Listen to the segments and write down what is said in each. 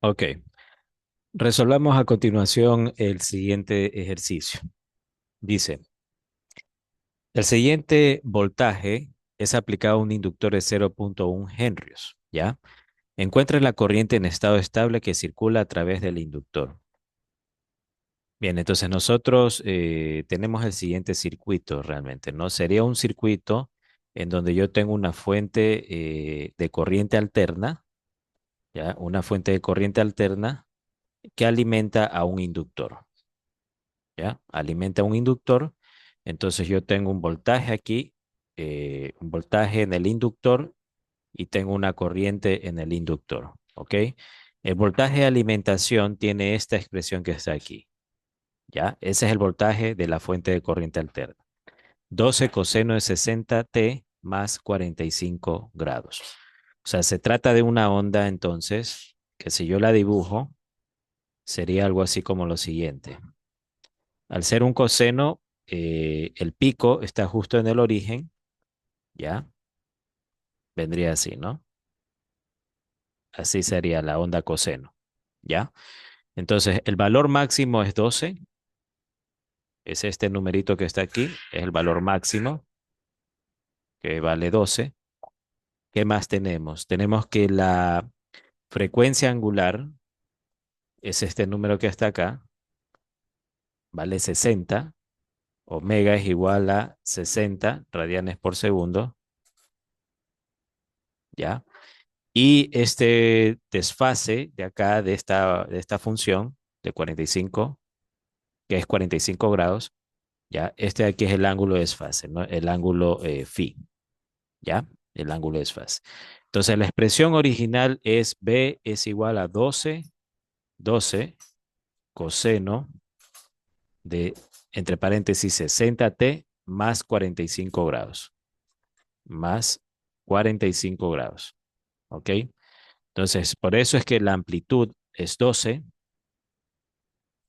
Ok, resolvamos a continuación el siguiente ejercicio. Dice, el siguiente voltaje es aplicado a un inductor de 0,1 henrios, ¿ya? Encuentre la corriente en estado estable que circula a través del inductor. Bien, entonces nosotros tenemos el siguiente circuito realmente, ¿no? Sería un circuito en donde yo tengo una fuente de corriente alterna, ¿ya? Una fuente de corriente alterna que alimenta a un inductor. ¿Ya? Alimenta un inductor. Entonces yo tengo un voltaje aquí, un voltaje en el inductor y tengo una corriente en el inductor. ¿Ok? El voltaje de alimentación tiene esta expresión que está aquí. ¿Ya? Ese es el voltaje de la fuente de corriente alterna. 12 coseno de 60t más 45 grados. O sea, se trata de una onda entonces, que si yo la dibujo, sería algo así como lo siguiente. Al ser un coseno, el pico está justo en el origen, ¿ya? Vendría así, ¿no? Así sería la onda coseno, ¿ya? Entonces, el valor máximo es 12, es este numerito que está aquí, es el valor máximo, que vale 12. ¿Qué más tenemos? Tenemos que la frecuencia angular es este número que está acá, vale 60. Omega es igual a 60 radianes por segundo, ¿ya? Y este desfase de acá, de esta función de 45, que es 45 grados, ¿ya? Este de aquí es el ángulo de desfase, ¿no? El ángulo phi, ¿ya? El ángulo de desfase. Entonces, la expresión original es B es igual a 12 coseno de, entre paréntesis, 60t más 45 grados, más 45 grados, ¿ok? Entonces, por eso es que la amplitud es 12,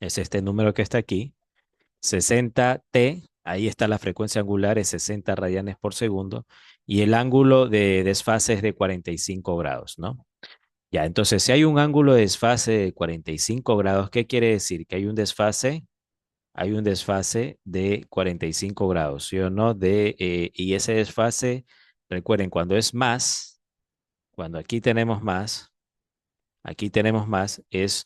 es este número que está aquí, 60t, ahí está la frecuencia angular, es 60 radianes por segundo, y el ángulo de desfase es de 45 grados, ¿no? Ya, entonces, si hay un ángulo de desfase de 45 grados, ¿qué quiere decir? Que hay un desfase, de 45 grados, ¿sí o no? Y ese desfase, recuerden, cuando aquí tenemos más, es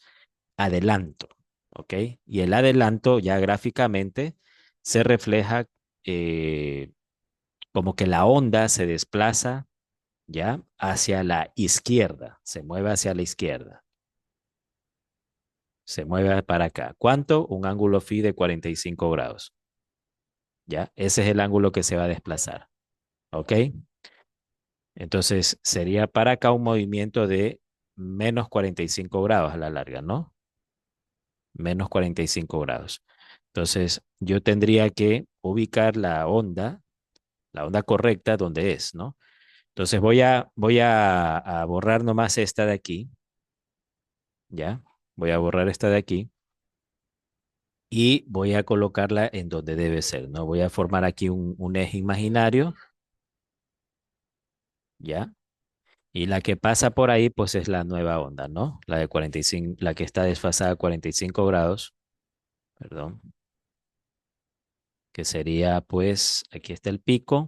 adelanto, ¿ok? Y el adelanto ya gráficamente se refleja eh, como que la onda se desplaza ya hacia la izquierda, se mueve hacia la izquierda, se mueve para acá. ¿Cuánto? Un ángulo phi de 45 grados, ¿ya? Ese es el ángulo que se va a desplazar, ¿ok? Entonces sería para acá un movimiento de menos 45 grados a la larga, ¿no? Menos 45 grados. Entonces, yo tendría que ubicar la onda correcta donde es, ¿no? Entonces, voy a borrar nomás esta de aquí, ¿ya? Voy a borrar esta de aquí y voy a colocarla en donde debe ser, ¿no? Voy a formar aquí un eje imaginario, ¿ya? Y la que pasa por ahí, pues es la nueva onda, ¿no? La de 45, la que está desfasada a 45 grados, perdón, que sería, pues, aquí está el pico,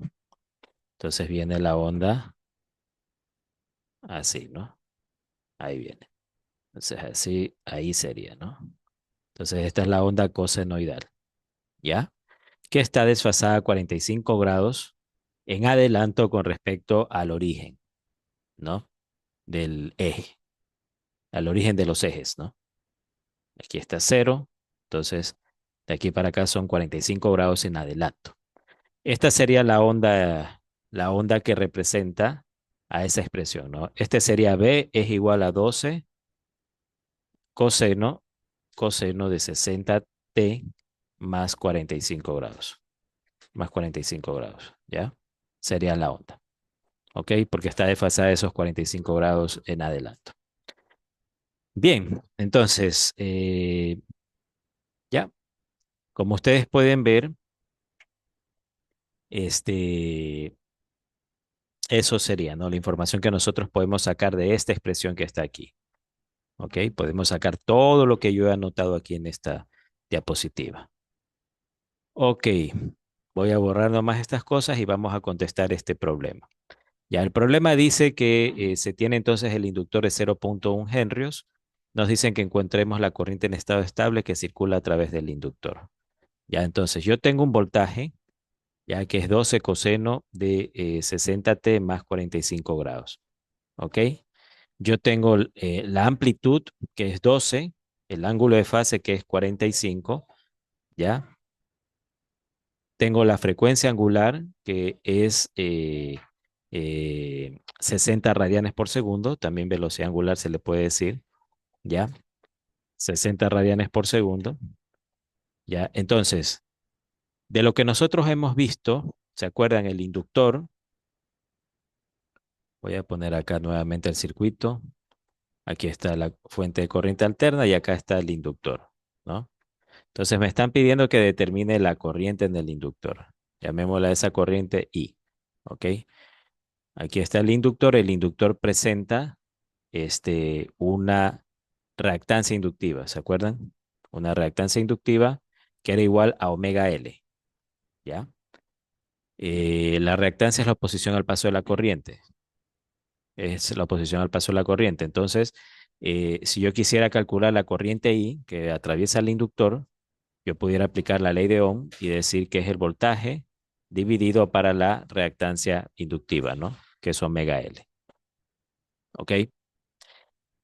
entonces viene la onda así, ¿no? Ahí viene. Entonces así, ahí sería, ¿no? Entonces esta es la onda cosenoidal, ¿ya? Que está desfasada a 45 grados en adelanto con respecto al origen, ¿no? Del eje, al origen de los ejes, ¿no? Aquí está cero, entonces de aquí para acá son 45 grados en adelanto. Esta sería la onda que representa a esa expresión, ¿no? Este sería B es igual a 12 coseno, coseno de 60t más 45 grados, más 45 grados, ¿ya? Sería la onda, ¿ok? Porque está desfasada esos 45 grados en adelanto. Bien, entonces, ya, como ustedes pueden ver, este, eso sería, ¿no? La información que nosotros podemos sacar de esta expresión que está aquí. ¿Ok? Podemos sacar todo lo que yo he anotado aquí en esta diapositiva. Ok, voy a borrar nomás estas cosas y vamos a contestar este problema. Ya, el problema dice que se tiene entonces el inductor de 0,1 henrios. Nos dicen que encontremos la corriente en estado estable que circula a través del inductor. Ya, entonces yo tengo un voltaje, ya que es 12 coseno de 60t más 45 grados. ¿Ok? Yo tengo la amplitud, que es 12, el ángulo de fase, que es 45, ¿ya? Tengo la frecuencia angular, que es 60 radianes por segundo, también velocidad angular se le puede decir, ¿ya? 60 radianes por segundo, ¿ya? Entonces, de lo que nosotros hemos visto, ¿se acuerdan? El inductor, voy a poner acá nuevamente el circuito, aquí está la fuente de corriente alterna y acá está el inductor, ¿no? Entonces me están pidiendo que determine la corriente en el inductor. Llamémosla a esa corriente I, ¿ok? Aquí está el inductor presenta una reactancia inductiva, ¿se acuerdan? Una reactancia inductiva que era igual a omega L, ¿ya? La reactancia es la oposición al paso de la corriente, es la oposición al paso de la corriente. Entonces, si yo quisiera calcular la corriente I que atraviesa el inductor, yo pudiera aplicar la ley de Ohm y decir que es el voltaje dividido para la reactancia inductiva, ¿no? Que es omega L, ¿ok?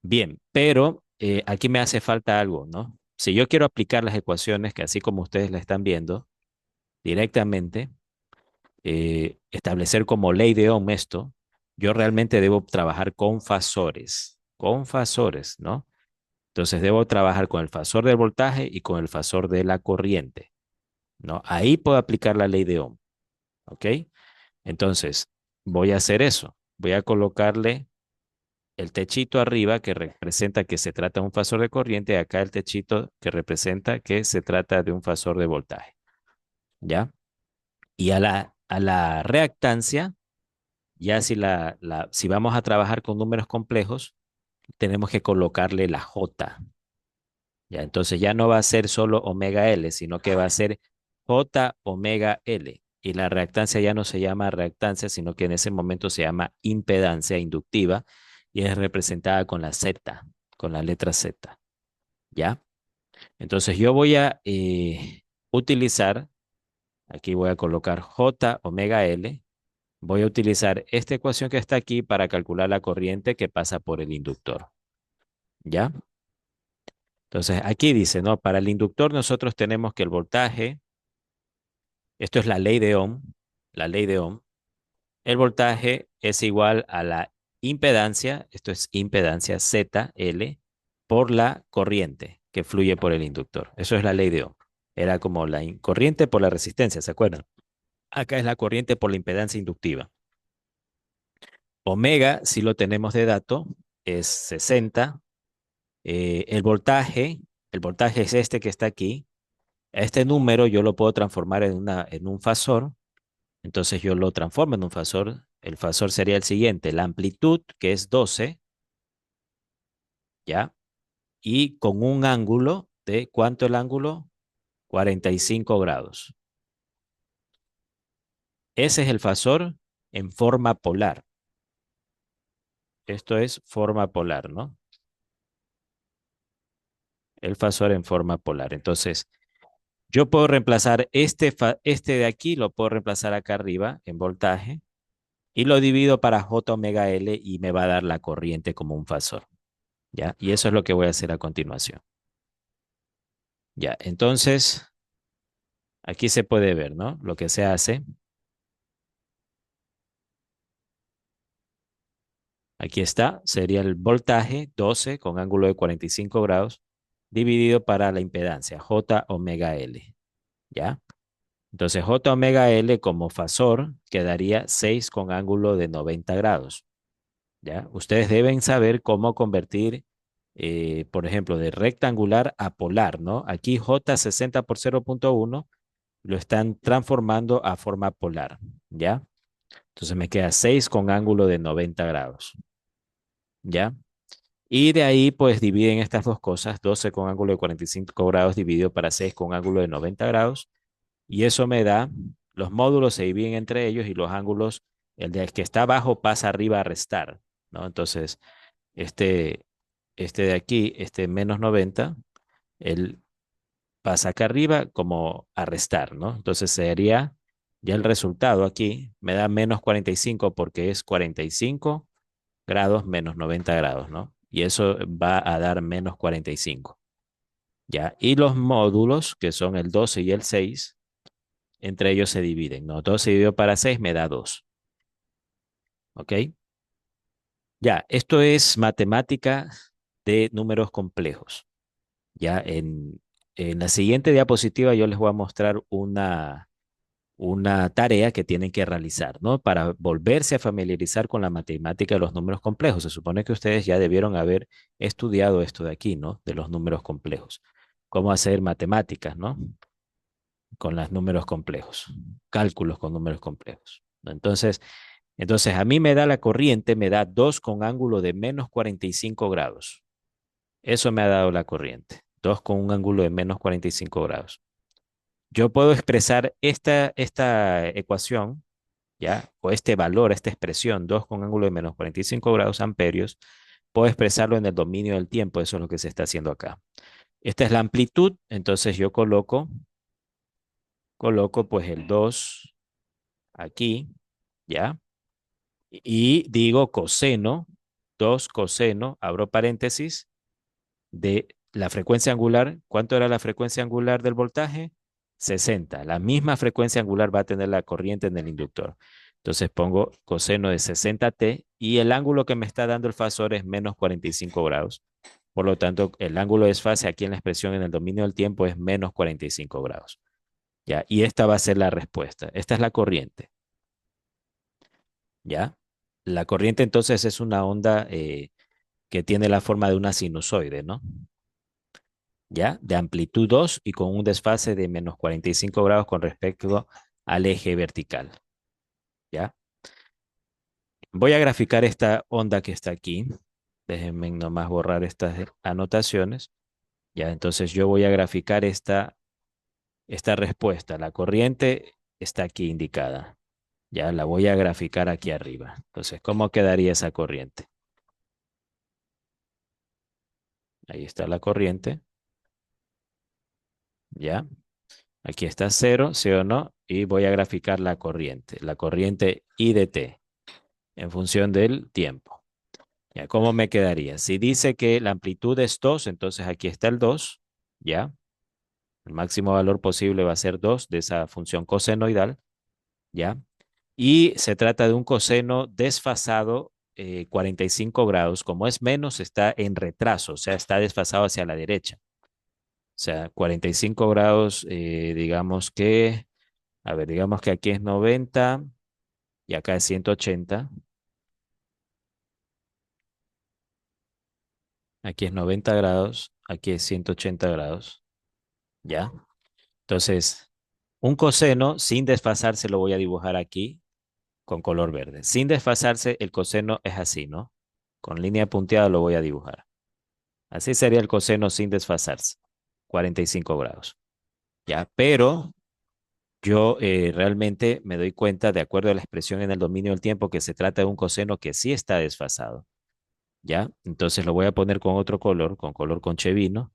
Bien, pero aquí me hace falta algo, ¿no? Si yo quiero aplicar las ecuaciones, que así como ustedes la están viendo, directamente, establecer como ley de Ohm esto, yo realmente debo trabajar con fasores, ¿no? Entonces debo trabajar con el fasor del voltaje y con el fasor de la corriente, ¿no? Ahí puedo aplicar la ley de Ohm, ¿ok? Entonces, voy a hacer eso. Voy a colocarle el techito arriba que representa que se trata de un fasor de corriente y acá el techito que representa que se trata de un fasor de voltaje, ¿ya? Y a la reactancia, ya si vamos a trabajar con números complejos, tenemos que colocarle la J, ¿ya? Entonces ya no va a ser solo omega L, sino que va a ser J omega L. Y la reactancia ya no se llama reactancia, sino que en ese momento se llama impedancia inductiva y es representada con la Z, con la letra Z, ¿ya? Entonces yo voy a utilizar, aquí voy a colocar J omega L, voy a utilizar esta ecuación que está aquí para calcular la corriente que pasa por el inductor, ¿ya? Entonces aquí dice, ¿no? Para el inductor nosotros tenemos que el voltaje, esto es la ley de Ohm, la ley de Ohm, el voltaje es igual a la impedancia, esto es impedancia ZL, por la corriente que fluye por el inductor. Eso es la ley de Ohm. Era como la corriente por la resistencia, ¿se acuerdan? Acá es la corriente por la impedancia inductiva. Omega, si lo tenemos de dato, es 60. El voltaje es este que está aquí. Este número yo lo puedo transformar en un fasor. Entonces yo lo transformo en un fasor. El fasor sería el siguiente, la amplitud, que es 12, ¿ya? Y con un ángulo de, ¿cuánto el ángulo? 45 grados. Ese es el fasor en forma polar. Esto es forma polar, ¿no? El fasor en forma polar. Entonces, yo puedo reemplazar este de aquí, lo puedo reemplazar acá arriba en voltaje y lo divido para J omega L y me va a dar la corriente como un fasor, ¿ya? Y eso es lo que voy a hacer a continuación. Ya, entonces, aquí se puede ver, ¿no? Lo que se hace. Aquí está, sería el voltaje 12 con ángulo de 45 grados dividido para la impedancia J omega L, ¿ya? Entonces J omega L como fasor quedaría 6 con ángulo de 90 grados, ¿ya? Ustedes deben saber cómo convertir, por ejemplo, de rectangular a polar, ¿no? Aquí J 60 por 0,1 lo están transformando a forma polar, ¿ya? Entonces me queda 6 con ángulo de 90 grados, ¿ya? Y de ahí, pues dividen estas dos cosas, 12 con ángulo de 45 grados dividido para 6 con ángulo de 90 grados. Y eso me da, los módulos se dividen entre ellos y los ángulos, el de que está abajo pasa arriba a restar, ¿no? Entonces, este, este de aquí, este menos 90, él pasa acá arriba como a restar, ¿no? Entonces sería ya el resultado aquí, me da menos 45 porque es 45 grados menos 90 grados, ¿no? Y eso va a dar menos 45, ¿ya? Y los módulos, que son el 12 y el 6, entre ellos se dividen, ¿no? 12 dividido para 6 me da 2, ¿ok? Ya, esto es matemática de números complejos. Ya, en la siguiente diapositiva yo les voy a mostrar una tarea que tienen que realizar, ¿no? Para volverse a familiarizar con la matemática de los números complejos. Se supone que ustedes ya debieron haber estudiado esto de aquí, ¿no? De los números complejos. Cómo hacer matemáticas, ¿no? Con los números complejos. Cálculos con números complejos, ¿no? Entonces, a mí me da la corriente, me da 2 con ángulo de menos 45 grados. Eso me ha dado la corriente. 2 con un ángulo de menos 45 grados. Yo puedo expresar esta ecuación, ¿ya? O este valor, esta expresión, 2 con ángulo de menos 45 grados amperios, puedo expresarlo en el dominio del tiempo. Eso es lo que se está haciendo acá. Esta es la amplitud, entonces yo coloco pues el 2 aquí, ¿ya? Y digo coseno, 2 coseno, abro paréntesis, de la frecuencia angular. ¿Cuánto era la frecuencia angular del voltaje? 60. La misma frecuencia angular va a tener la corriente en el inductor. Entonces pongo coseno de 60t y el ángulo que me está dando el fasor es menos 45 grados. Por lo tanto, el ángulo de desfase aquí en la expresión en el dominio del tiempo es menos 45 grados. ¿Ya? Y esta va a ser la respuesta. Esta es la corriente. ¿Ya? La corriente entonces es una onda que tiene la forma de una sinusoide, ¿no? ¿Ya? De amplitud 2 y con un desfase de menos 45 grados con respecto al eje vertical, ¿ya? Voy a graficar esta onda que está aquí. Déjenme nomás borrar estas anotaciones. Ya, entonces yo voy a graficar esta respuesta. La corriente está aquí indicada. Ya la voy a graficar aquí arriba. Entonces, ¿cómo quedaría esa corriente? Ahí está la corriente. ¿Ya? Aquí está cero, ¿sí o no? Y voy a graficar la corriente I de t en función del tiempo. ¿Ya? ¿Cómo me quedaría? Si dice que la amplitud es 2, entonces aquí está el 2, ¿ya? El máximo valor posible va a ser 2 de esa función cosenoidal, ¿ya? Y se trata de un coseno desfasado 45 grados. Como es menos, está en retraso, o sea, está desfasado hacia la derecha. O sea, 45 grados, digamos que aquí es 90 y acá es 180. Aquí es 90 grados, aquí es 180 grados, ¿ya? Entonces, un coseno sin desfasarse lo voy a dibujar aquí con color verde. Sin desfasarse, el coseno es así, ¿no? Con línea punteada lo voy a dibujar. Así sería el coseno sin desfasarse, 45 grados, ¿ya? Pero yo realmente me doy cuenta, de acuerdo a la expresión en el dominio del tiempo, que se trata de un coseno que sí está desfasado, ¿ya? Entonces lo voy a poner con otro color, con color conchevino,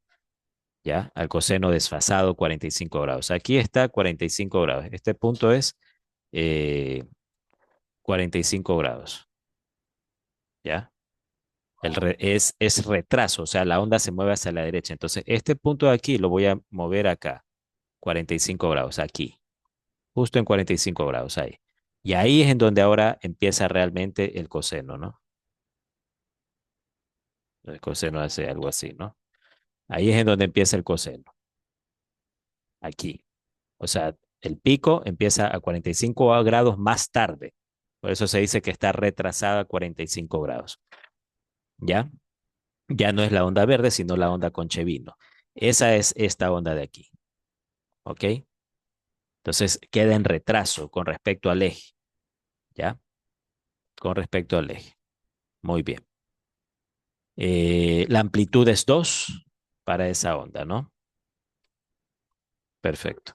¿ya? Al coseno desfasado 45 grados. Aquí está 45 grados. Este punto es eh, 45 grados, ¿ya? Es retraso, o sea, la onda se mueve hacia la derecha. Entonces, este punto de aquí lo voy a mover acá, 45 grados, aquí, justo en 45 grados ahí. Y ahí es en donde ahora empieza realmente el coseno, ¿no? El coseno hace algo así, ¿no? Ahí es en donde empieza el coseno, aquí. O sea, el pico empieza a 45 grados más tarde. Por eso se dice que está retrasada a 45 grados. ¿Ya? Ya no es la onda verde, sino la onda conchevino. Esa es esta onda de aquí. ¿Ok? Entonces queda en retraso con respecto al eje. ¿Ya? Con respecto al eje. Muy bien. La amplitud es 2 para esa onda, ¿no? Perfecto.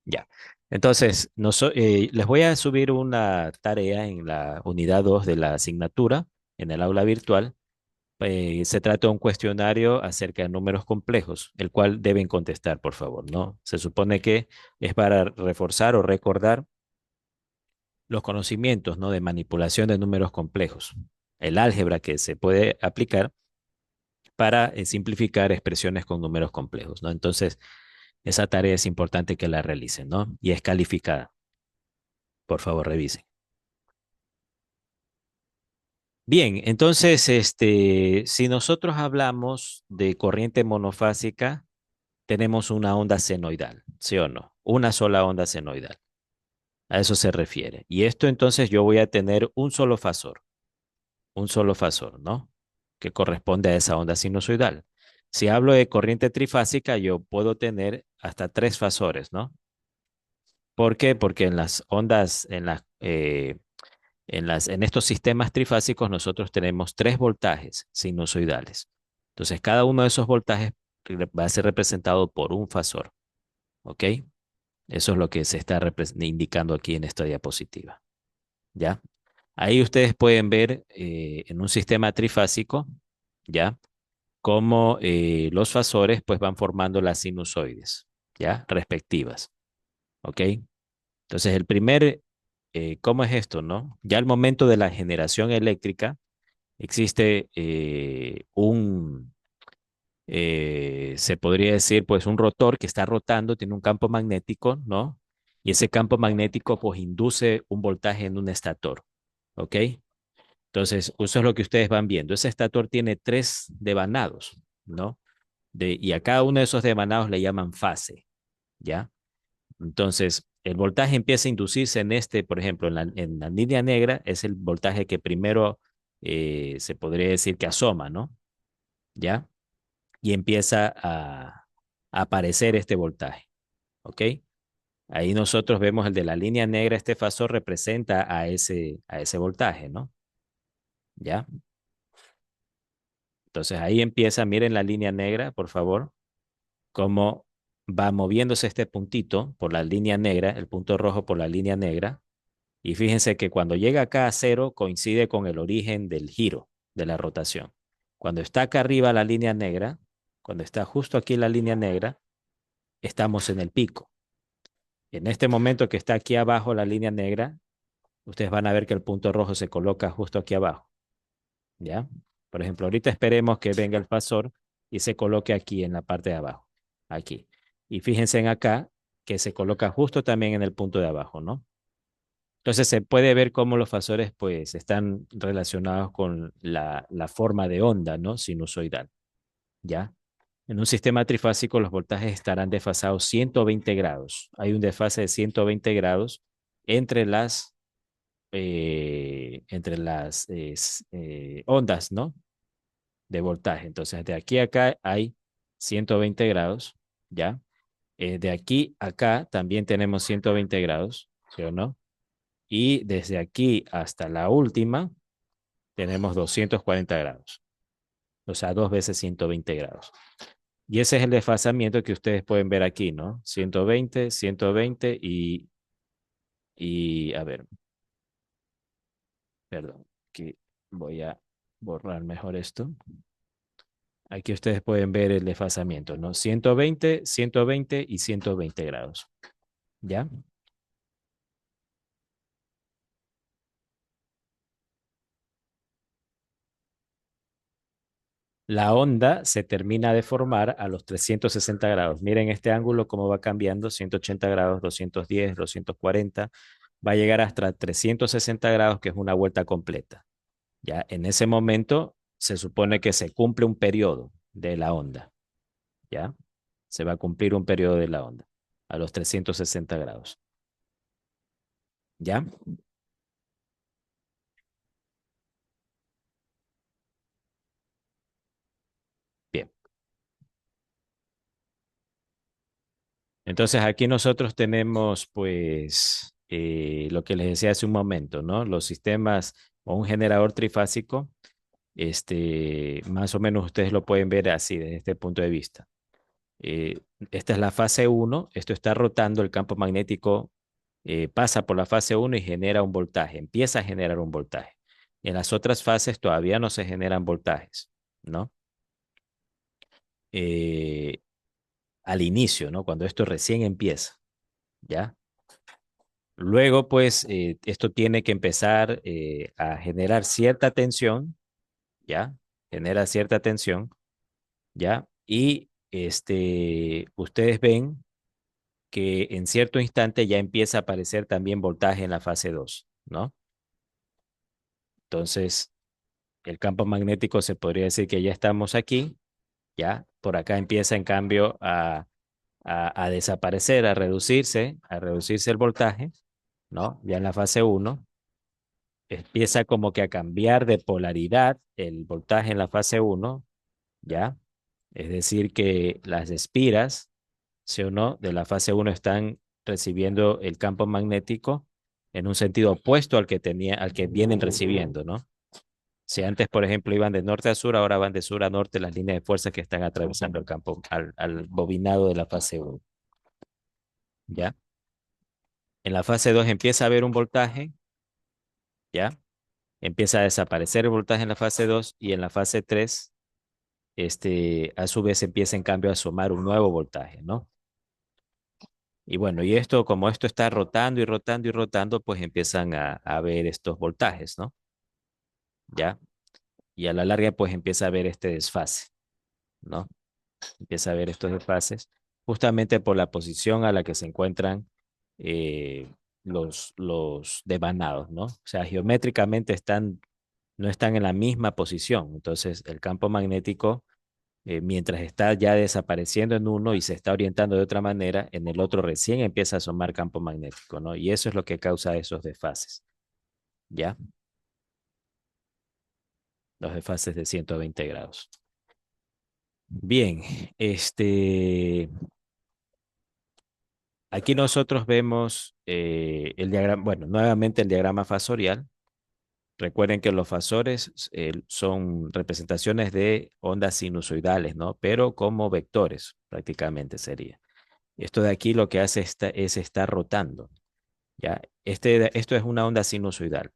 Ya. Entonces, les voy a subir una tarea en la unidad 2 de la asignatura, en el aula virtual. Se trata de un cuestionario acerca de números complejos, el cual deben contestar, por favor, ¿no? Se supone que es para reforzar o recordar los conocimientos, ¿no? De manipulación de números complejos, el álgebra que se puede aplicar para simplificar expresiones con números complejos, ¿no? Entonces, esa tarea es importante que la realicen, ¿no? Y es calificada. Por favor, revisen. Bien, entonces, si nosotros hablamos de corriente monofásica, tenemos una onda senoidal, ¿sí o no? Una sola onda senoidal. A eso se refiere. Y esto entonces yo voy a tener un solo fasor, ¿no? Que corresponde a esa onda sinusoidal. Si hablo de corriente trifásica, yo puedo tener hasta tres fasores, ¿no? ¿Por qué? Porque en las ondas, en estos sistemas trifásicos nosotros tenemos tres voltajes sinusoidales. Entonces, cada uno de esos voltajes va a ser representado por un fasor, ¿ok? Eso es lo que se está indicando aquí en esta diapositiva, ¿ya? Ahí ustedes pueden ver en un sistema trifásico, ¿ya? Cómo los fasores pues van formando las sinusoides, ¿ya? Respectivas, ¿ok? Entonces, ¿cómo es esto, no? Ya al momento de la generación eléctrica existe se podría decir, pues un rotor que está rotando, tiene un campo magnético, ¿no? Y ese campo magnético pues induce un voltaje en un estator, ¿ok? Entonces, eso es lo que ustedes van viendo. Ese estator tiene tres devanados, ¿no? Y a cada uno de esos devanados le llaman fase, ¿ya? Entonces, el voltaje empieza a inducirse en por ejemplo, en la línea negra, es el voltaje que primero se podría decir que asoma, ¿no? ¿Ya? Y empieza a aparecer este voltaje, ¿ok? Ahí nosotros vemos el de la línea negra, este fasor representa a ese voltaje, ¿no? ¿Ya? Entonces ahí empieza, miren la línea negra, por favor, cómo va moviéndose este puntito por la línea negra, el punto rojo por la línea negra. Y fíjense que cuando llega acá a cero coincide con el origen del giro, de la rotación. Cuando está acá arriba la línea negra, cuando está justo aquí la línea negra, estamos en el pico. En este momento que está aquí abajo la línea negra, ustedes van a ver que el punto rojo se coloca justo aquí abajo, ¿ya? Por ejemplo, ahorita esperemos que venga el fasor y se coloque aquí en la parte de abajo, aquí. Y fíjense en acá que se coloca justo también en el punto de abajo, ¿no? Entonces se puede ver cómo los fasores pues están relacionados con la forma de onda, ¿no? Sinusoidal, ¿ya? En un sistema trifásico los voltajes estarán desfasados 120 grados. Hay un desfase de 120 grados entre las ondas, ¿no? De voltaje. Entonces, de aquí a acá hay 120 grados, ¿ya? De aquí a acá también tenemos 120 grados, ¿sí o no? Y desde aquí hasta la última tenemos 240 grados, o sea, dos veces 120 grados. Y ese es el desfasamiento que ustedes pueden ver aquí, ¿no? 120, 120 y a ver, perdón, que voy a borrar mejor esto. Aquí ustedes pueden ver el desfasamiento, ¿no? 120, 120 y 120 grados, ¿ya? La onda se termina de formar a los 360 grados. Miren este ángulo cómo va cambiando, 180 grados, 210, 240, va a llegar hasta 360 grados, que es una vuelta completa. Ya en ese momento se supone que se cumple un periodo de la onda, ¿ya? Se va a cumplir un periodo de la onda a los 360 grados, ¿ya? Bien. Entonces aquí nosotros tenemos pues lo que les decía hace un momento, ¿no? Los sistemas o un generador trifásico, más o menos ustedes lo pueden ver así desde este punto de vista. Esta es la fase uno, esto está rotando, el campo magnético pasa por la fase uno y genera un voltaje, empieza a generar un voltaje. En las otras fases todavía no se generan voltajes, ¿no? Eh, Al inicio, ¿no? Cuando esto recién empieza, ¿ya? Luego, pues, esto tiene que empezar a generar cierta tensión, ¿ya? Genera cierta tensión, ¿ya? Y ustedes ven que en cierto instante ya empieza a aparecer también voltaje en la fase 2, ¿no? Entonces, el campo magnético se podría decir que ya estamos aquí, ¿ya? Por acá empieza en cambio a desaparecer, a reducirse el voltaje, ¿no? Ya en la fase uno empieza como que a cambiar de polaridad el voltaje en la fase uno, ¿ya? Es decir, que las espiras, ¿sí o no?, de la fase uno están recibiendo el campo magnético en un sentido opuesto al que vienen recibiendo, ¿no? Si antes, por ejemplo, iban de norte a sur, ahora van de sur a norte las líneas de fuerza que están atravesando el campo al bobinado de la fase uno, ¿ya? En la fase 2 empieza a haber un voltaje, ¿ya? Empieza a desaparecer el voltaje en la fase 2 y en la fase 3 a su vez empieza en cambio a sumar un nuevo voltaje, ¿no? Y bueno, y esto, como esto está rotando y rotando y rotando, pues empiezan a ver estos voltajes, ¿no? ¿Ya? Y a la larga, pues empieza a haber este desfase, ¿no? Empieza a haber estos desfases, justamente por la posición a la que se encuentran eh, los devanados, ¿no? O sea, geométricamente no están en la misma posición. Entonces, el campo magnético, mientras está ya desapareciendo en uno y se está orientando de otra manera, en el otro recién empieza a asomar campo magnético, ¿no? Y eso es lo que causa esos desfases, ¿ya? Los desfases de 120 grados. Bien, aquí nosotros vemos el diagrama, bueno, nuevamente el diagrama fasorial. Recuerden que los fasores son representaciones de ondas sinusoidales, ¿no? Pero como vectores, prácticamente sería. Esto de aquí lo que hace es estar rotando, ¿ya? Esto es una onda sinusoidal,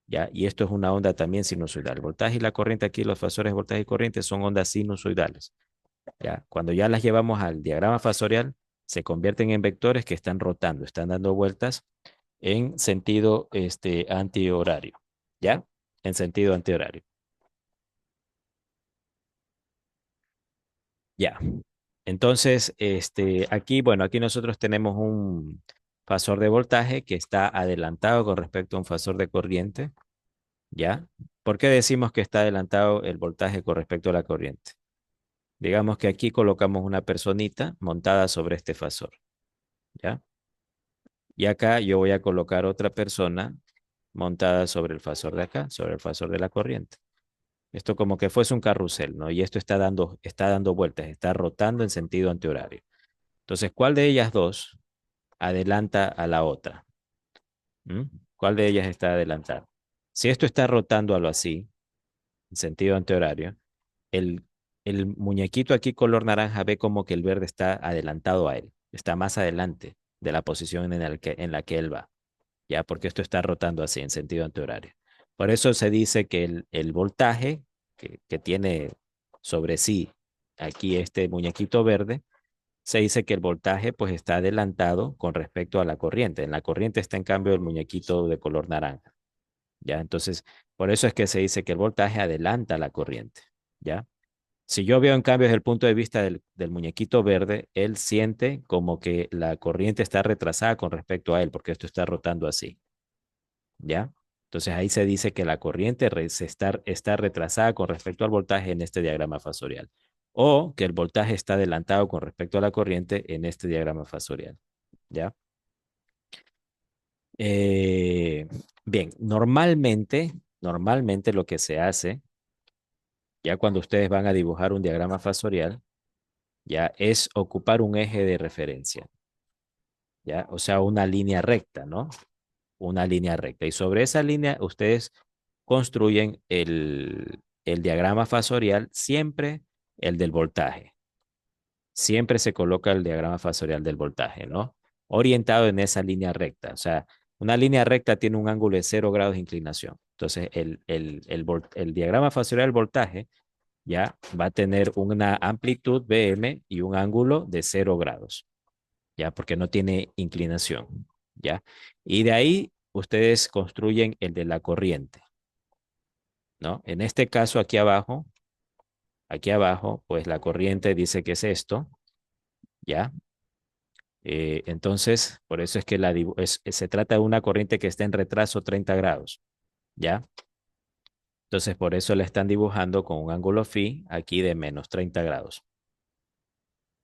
¿ya? Y esto es una onda también sinusoidal. El voltaje y la corriente aquí, los fasores de voltaje y corriente son ondas sinusoidales, ¿ya? Cuando ya las llevamos al diagrama fasorial, se convierten en vectores que están rotando, están dando vueltas en sentido antihorario, ¿ya? En sentido antihorario. Ya. Entonces, aquí, bueno, aquí nosotros tenemos un fasor de voltaje que está adelantado con respecto a un fasor de corriente, ¿ya? ¿Por qué decimos que está adelantado el voltaje con respecto a la corriente? Digamos que aquí colocamos una personita montada sobre este fasor, ¿ya? Y acá yo voy a colocar otra persona montada sobre el fasor de acá, sobre el fasor de la corriente. Esto como que fuese un carrusel, ¿no? Y esto está dando vueltas, está rotando en sentido antihorario. Entonces, ¿cuál de ellas dos adelanta a la otra? ¿Mm? ¿Cuál de ellas está adelantada? Si esto está rotando a lo así, en sentido antihorario, el, el muñequito aquí color naranja ve como que el verde está adelantado a él, está más adelante de la posición en la que él va, ya, porque esto está rotando así, en sentido antihorario. Por eso se dice que el voltaje que tiene sobre sí aquí este muñequito verde, se dice que el voltaje pues está adelantado con respecto a la corriente. En la corriente está en cambio el muñequito de color naranja, ¿ya? Entonces, por eso es que se dice que el voltaje adelanta la corriente, ¿ya? Si yo veo en cambio desde el punto de vista del muñequito verde, él siente como que la corriente está retrasada con respecto a él, porque esto está rotando así, ¿ya? Entonces ahí se dice que la corriente está retrasada con respecto al voltaje en este diagrama fasorial, o que el voltaje está adelantado con respecto a la corriente en este diagrama fasorial, ¿ya? Eh, Bien, normalmente lo que se hace, ya cuando ustedes van a dibujar un diagrama fasorial, ya es ocupar un eje de referencia, ya, o sea, una línea recta, ¿no? Una línea recta. Y sobre esa línea ustedes construyen el diagrama fasorial, siempre el del voltaje. Siempre se coloca el diagrama fasorial del voltaje, ¿no? Orientado en esa línea recta. O sea, una línea recta tiene un ángulo de 0 grados de inclinación. Entonces, el diagrama fasorial del voltaje ya va a tener una amplitud Bm y un ángulo de 0 grados, ya, porque no tiene inclinación, ya. Y de ahí ustedes construyen el de la corriente, ¿no? En este caso, aquí abajo, pues la corriente dice que es esto, ya. Entonces, por eso es que se trata de una corriente que está en retraso 30 grados, ¿ya? Entonces, por eso la están dibujando con un ángulo phi aquí de menos 30 grados,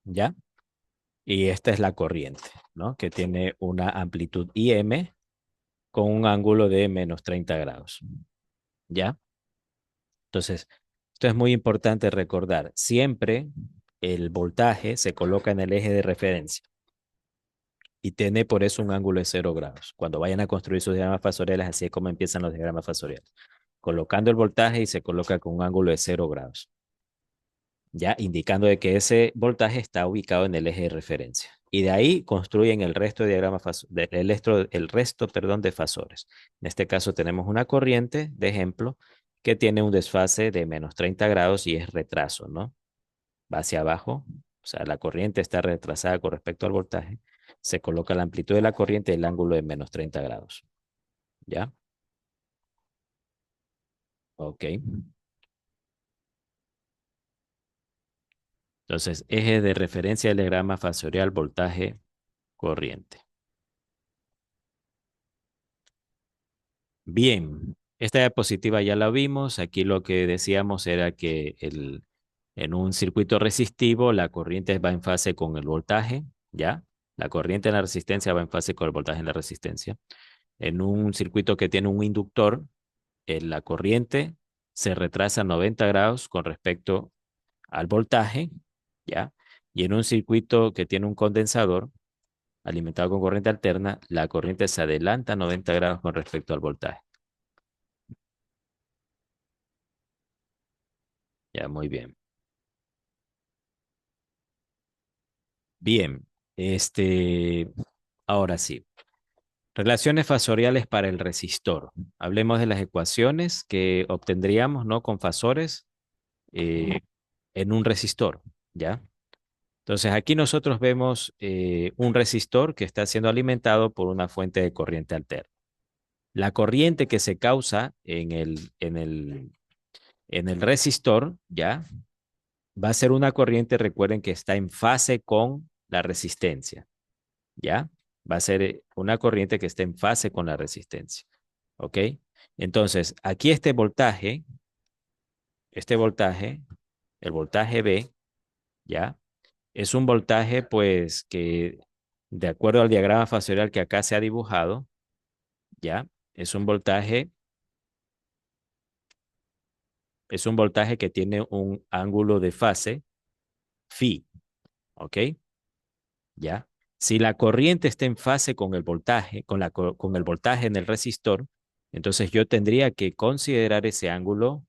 ¿ya? Y esta es la corriente, ¿no? Que tiene una amplitud Im con un ángulo de menos 30 grados, ¿ya? Entonces, esto es muy importante recordar. Siempre el voltaje se coloca en el eje de referencia y tiene por eso un ángulo de 0 grados. Cuando vayan a construir sus diagramas fasoriales, así es como empiezan los diagramas fasoriales. Colocando el voltaje y se coloca con un ángulo de 0 grados, ya indicando de que ese voltaje está ubicado en el eje de referencia. Y de ahí construyen el resto de diagramas, el resto, perdón, de fasores. En este caso tenemos una corriente, de ejemplo, que tiene un desfase de menos 30 grados y es retraso, ¿no? Va hacia abajo, o sea, la corriente está retrasada con respecto al voltaje. Se coloca la amplitud de la corriente y el ángulo de menos 30 grados, ¿ya? Ok. Entonces, eje de referencia del diagrama fasorial, voltaje, corriente. Bien, esta diapositiva ya la vimos. Aquí lo que decíamos era que en un circuito resistivo la corriente va en fase con el voltaje, ¿ya? La corriente en la resistencia va en fase con el voltaje en la resistencia. En un circuito que tiene un inductor, la corriente se retrasa 90 grados con respecto al voltaje, ¿ya? Y en un circuito que tiene un condensador alimentado con corriente alterna, la corriente se adelanta 90 grados con respecto al voltaje. Ya, muy bien. Bien, ahora sí. Relaciones fasoriales para el resistor. Hablemos de las ecuaciones que obtendríamos, ¿no? Con fasores eh, en un resistor, ¿ya? Entonces aquí nosotros vemos un resistor que está siendo alimentado por una fuente de corriente alterna. La corriente que se causa en el resistor, ¿ya? Va a ser una corriente, recuerden que está en fase con la resistencia. ¿Ya? Va a ser una corriente que esté en fase con la resistencia, ¿ok? Entonces, aquí este voltaje, el voltaje B, ¿ya? Es un voltaje, pues, que de acuerdo al diagrama fasorial que acá se ha dibujado, ¿ya? Es un voltaje que tiene un ángulo de fase phi, ¿ok? ¿Ya? Si la corriente está en fase con el voltaje, con el voltaje en el resistor, entonces yo tendría que considerar ese ángulo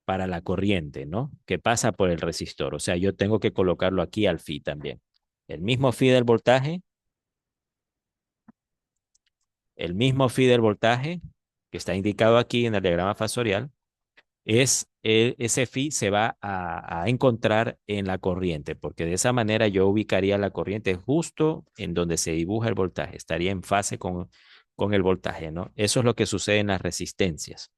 para la corriente, ¿no? Que pasa por el resistor. O sea, yo tengo que colocarlo aquí al phi también. El mismo phi del voltaje, el mismo phi del voltaje que está indicado aquí en el diagrama fasorial, ese phi se va a encontrar en la corriente, porque de esa manera yo ubicaría la corriente justo en donde se dibuja el voltaje, estaría en fase con el voltaje, ¿no? Eso es lo que sucede en las resistencias,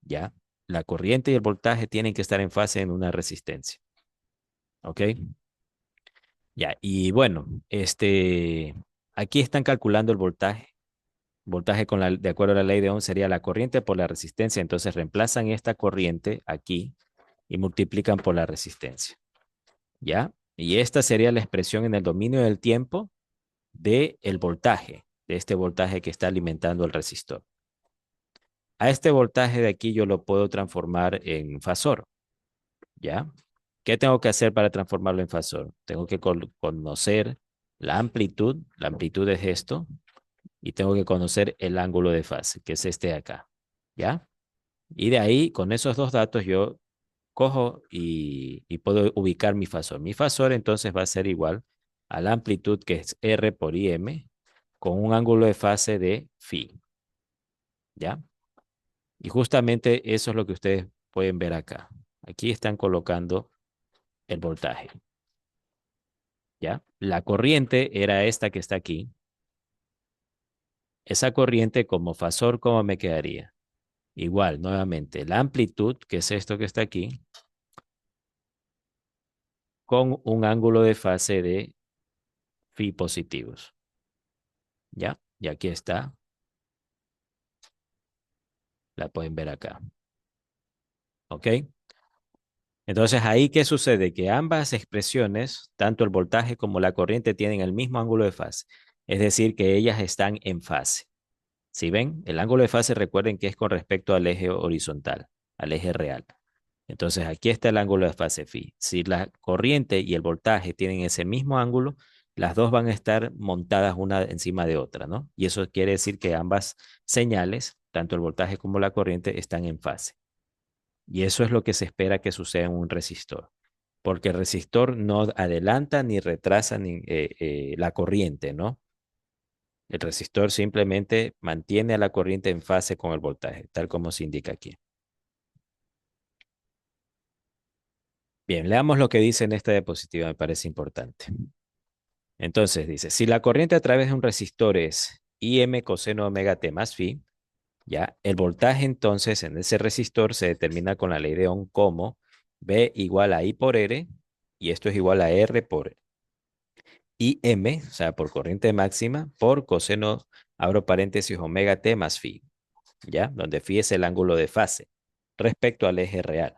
¿ya? La corriente y el voltaje tienen que estar en fase en una resistencia, ¿ok? Ya, y bueno, aquí están calculando el voltaje. Voltaje de acuerdo a la ley de Ohm sería la corriente por la resistencia, entonces reemplazan esta corriente aquí y multiplican por la resistencia, ¿ya? Y esta sería la expresión en el dominio del tiempo de el voltaje, de este voltaje que está alimentando el resistor. A este voltaje de aquí yo lo puedo transformar en fasor, ¿ya? ¿Qué tengo que hacer para transformarlo en fasor? Tengo que conocer la amplitud es esto, y tengo que conocer el ángulo de fase, que es este de acá, ¿ya? Y de ahí, con esos dos datos, yo cojo y puedo ubicar mi fasor. Mi fasor entonces va a ser igual a la amplitud que es R por IM con un ángulo de fase de phi, ¿ya? Y justamente eso es lo que ustedes pueden ver acá. Aquí están colocando el voltaje, ¿ya? La corriente era esta que está aquí. Esa corriente como fasor, ¿cómo me quedaría? Igual, nuevamente, la amplitud, que es esto que está aquí, con un ángulo de fase de phi positivos, ¿ya? Y aquí está, la pueden ver acá, ¿ok? Entonces, ahí, ¿qué sucede? Que ambas expresiones, tanto el voltaje como la corriente, tienen el mismo ángulo de fase, es decir, que ellas están en fase. Si ven, el ángulo de fase, recuerden que es con respecto al eje horizontal, al eje real. Entonces, aquí está el ángulo de fase phi. Si la corriente y el voltaje tienen ese mismo ángulo, las dos van a estar montadas una encima de otra, ¿no? Y eso quiere decir que ambas señales, tanto el voltaje como la corriente, están en fase. Y eso es lo que se espera que suceda en un resistor, porque el resistor no adelanta ni retrasa la corriente, ¿no? El resistor simplemente mantiene a la corriente en fase con el voltaje, tal como se indica aquí. Bien, leamos lo que dice en esta diapositiva, me parece importante. Entonces dice, si la corriente a través de un resistor es Im coseno omega t más phi, ya, el voltaje entonces en ese resistor se determina con la ley de Ohm como V igual a I por R, y esto es igual a R por Im, o sea, por corriente máxima, por coseno, abro paréntesis, omega t más phi, ya, donde phi es el ángulo de fase respecto al eje real.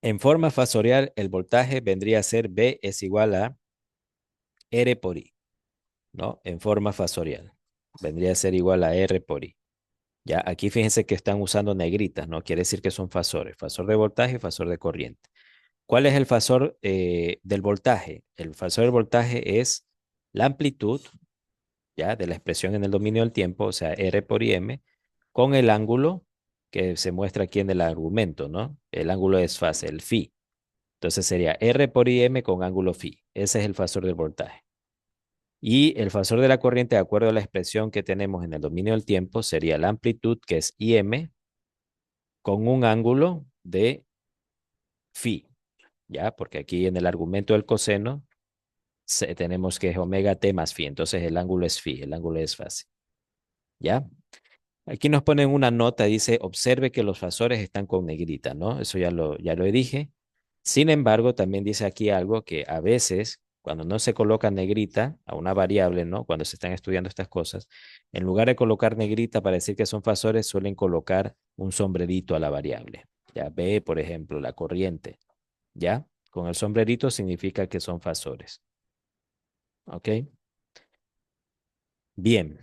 En forma fasorial, el voltaje vendría a ser V es igual a R por I, ¿no? En forma fasorial. Vendría a ser igual a R por I. Ya, aquí fíjense que están usando negritas, ¿no? Quiere decir que son fasores, fasor de voltaje y fasor de corriente. ¿Cuál es el fasor del voltaje? El fasor del voltaje es la amplitud, ya, de la expresión en el dominio del tiempo, o sea, R por IM, con el ángulo que se muestra aquí en el argumento, ¿no? El ángulo de desfase, el phi. Entonces sería R por IM con ángulo phi. Ese es el fasor del voltaje. Y el fasor de la corriente, de acuerdo a la expresión que tenemos en el dominio del tiempo, sería la amplitud, que es IM, con un ángulo de phi, ¿ya? Porque aquí en el argumento del coseno tenemos que es omega t más phi, entonces el ángulo es phi, el ángulo es fase, ¿ya? Aquí nos ponen una nota, dice, observe que los fasores están con negrita, ¿no? Eso ya lo dije. Sin embargo, también dice aquí algo que a veces, cuando no se coloca negrita a una variable, ¿no? Cuando se están estudiando estas cosas, en lugar de colocar negrita para decir que son fasores, suelen colocar un sombrerito a la variable. Ya ve, por ejemplo, la corriente, ¿ya? Con el sombrerito significa que son fasores, ¿ok? Bien,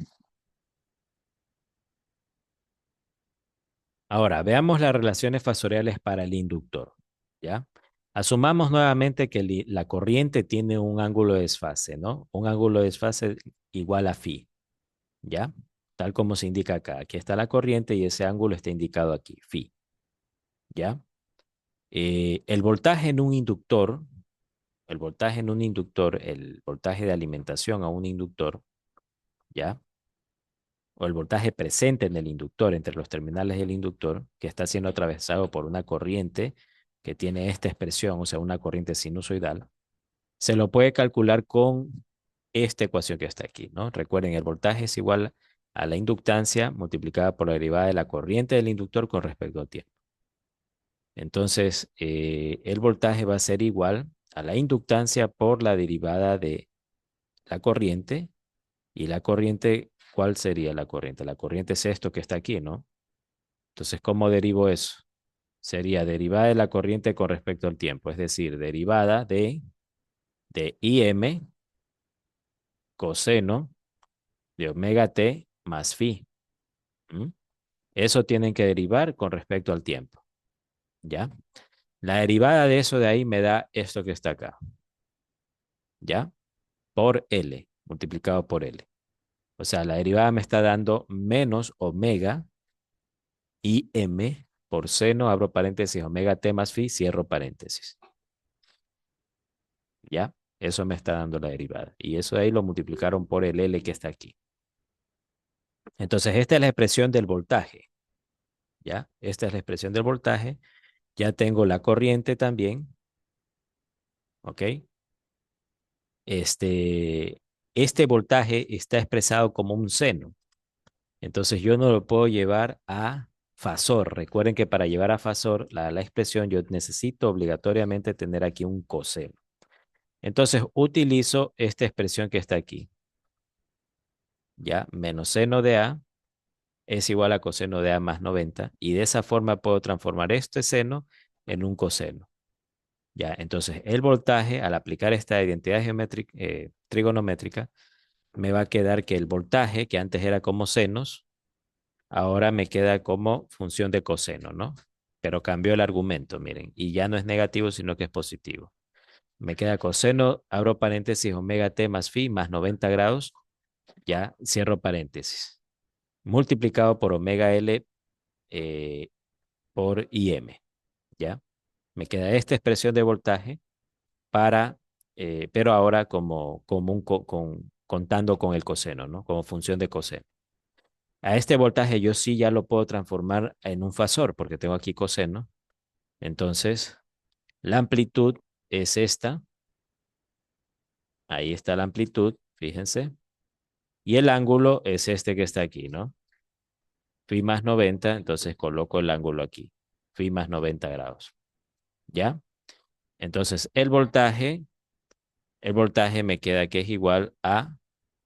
ahora veamos las relaciones fasoriales para el inductor, ¿ya? Asumamos nuevamente que la corriente tiene un ángulo de desfase, ¿no? Un ángulo de desfase igual a phi, ¿ya? Tal como se indica acá. Aquí está la corriente y ese ángulo está indicado aquí, phi, ¿ya? El voltaje en un inductor, el voltaje de alimentación a un inductor, ¿ya? O el voltaje presente en el inductor, entre los terminales del inductor, que está siendo atravesado por una corriente que tiene esta expresión, o sea, una corriente sinusoidal, se lo puede calcular con esta ecuación que está aquí, ¿no? Recuerden, el voltaje es igual a la inductancia multiplicada por la derivada de la corriente del inductor con respecto al tiempo. Entonces, el voltaje va a ser igual a la inductancia por la derivada de la corriente. Y la corriente, ¿cuál sería la corriente? La corriente es esto que está aquí, ¿no? Entonces, ¿cómo derivo eso? Sería derivada de la corriente con respecto al tiempo, es decir, derivada de Im coseno de omega t más phi. ¿Mm? Eso tienen que derivar con respecto al tiempo, ¿ya? La derivada de eso de ahí me da esto que está acá, ¿ya? Por L, multiplicado por L. O sea, la derivada me está dando menos omega, IM por seno, abro paréntesis, omega t más phi, cierro paréntesis. ¿Ya? Eso me está dando la derivada. Y eso de ahí lo multiplicaron por el L que está aquí. Entonces, esta es la expresión del voltaje. ¿Ya? Esta es la expresión del voltaje. Ya tengo la corriente también. ¿Ok? Este, este voltaje está expresado como un seno. Entonces, yo no lo puedo llevar a fasor. Recuerden que para llevar a fasor la expresión, yo necesito obligatoriamente tener aquí un coseno. Entonces, utilizo esta expresión que está aquí. ¿Ya? Menos seno de A es igual a coseno de A más 90. Y de esa forma puedo transformar este seno en un coseno. ¿Ya? Entonces, el voltaje, al aplicar esta identidad geométrica, trigonométrica, me va a quedar que el voltaje, que antes era como senos, ahora me queda como función de coseno, ¿no? Pero cambió el argumento, miren, y ya no es negativo, sino que es positivo. Me queda coseno, abro paréntesis, omega t más phi más 90 grados, ya cierro paréntesis, multiplicado por omega L por IM, ¿ya? Me queda esta expresión de voltaje para, pero ahora como contando con el coseno, ¿no? Como función de coseno. A este voltaje yo sí ya lo puedo transformar en un fasor porque tengo aquí coseno. Entonces, la amplitud es esta. Ahí está la amplitud, fíjense. Y el ángulo es este que está aquí, ¿no? Phi más 90, entonces coloco el ángulo aquí. Phi más 90 grados. ¿Ya? Entonces, el voltaje me queda que es igual a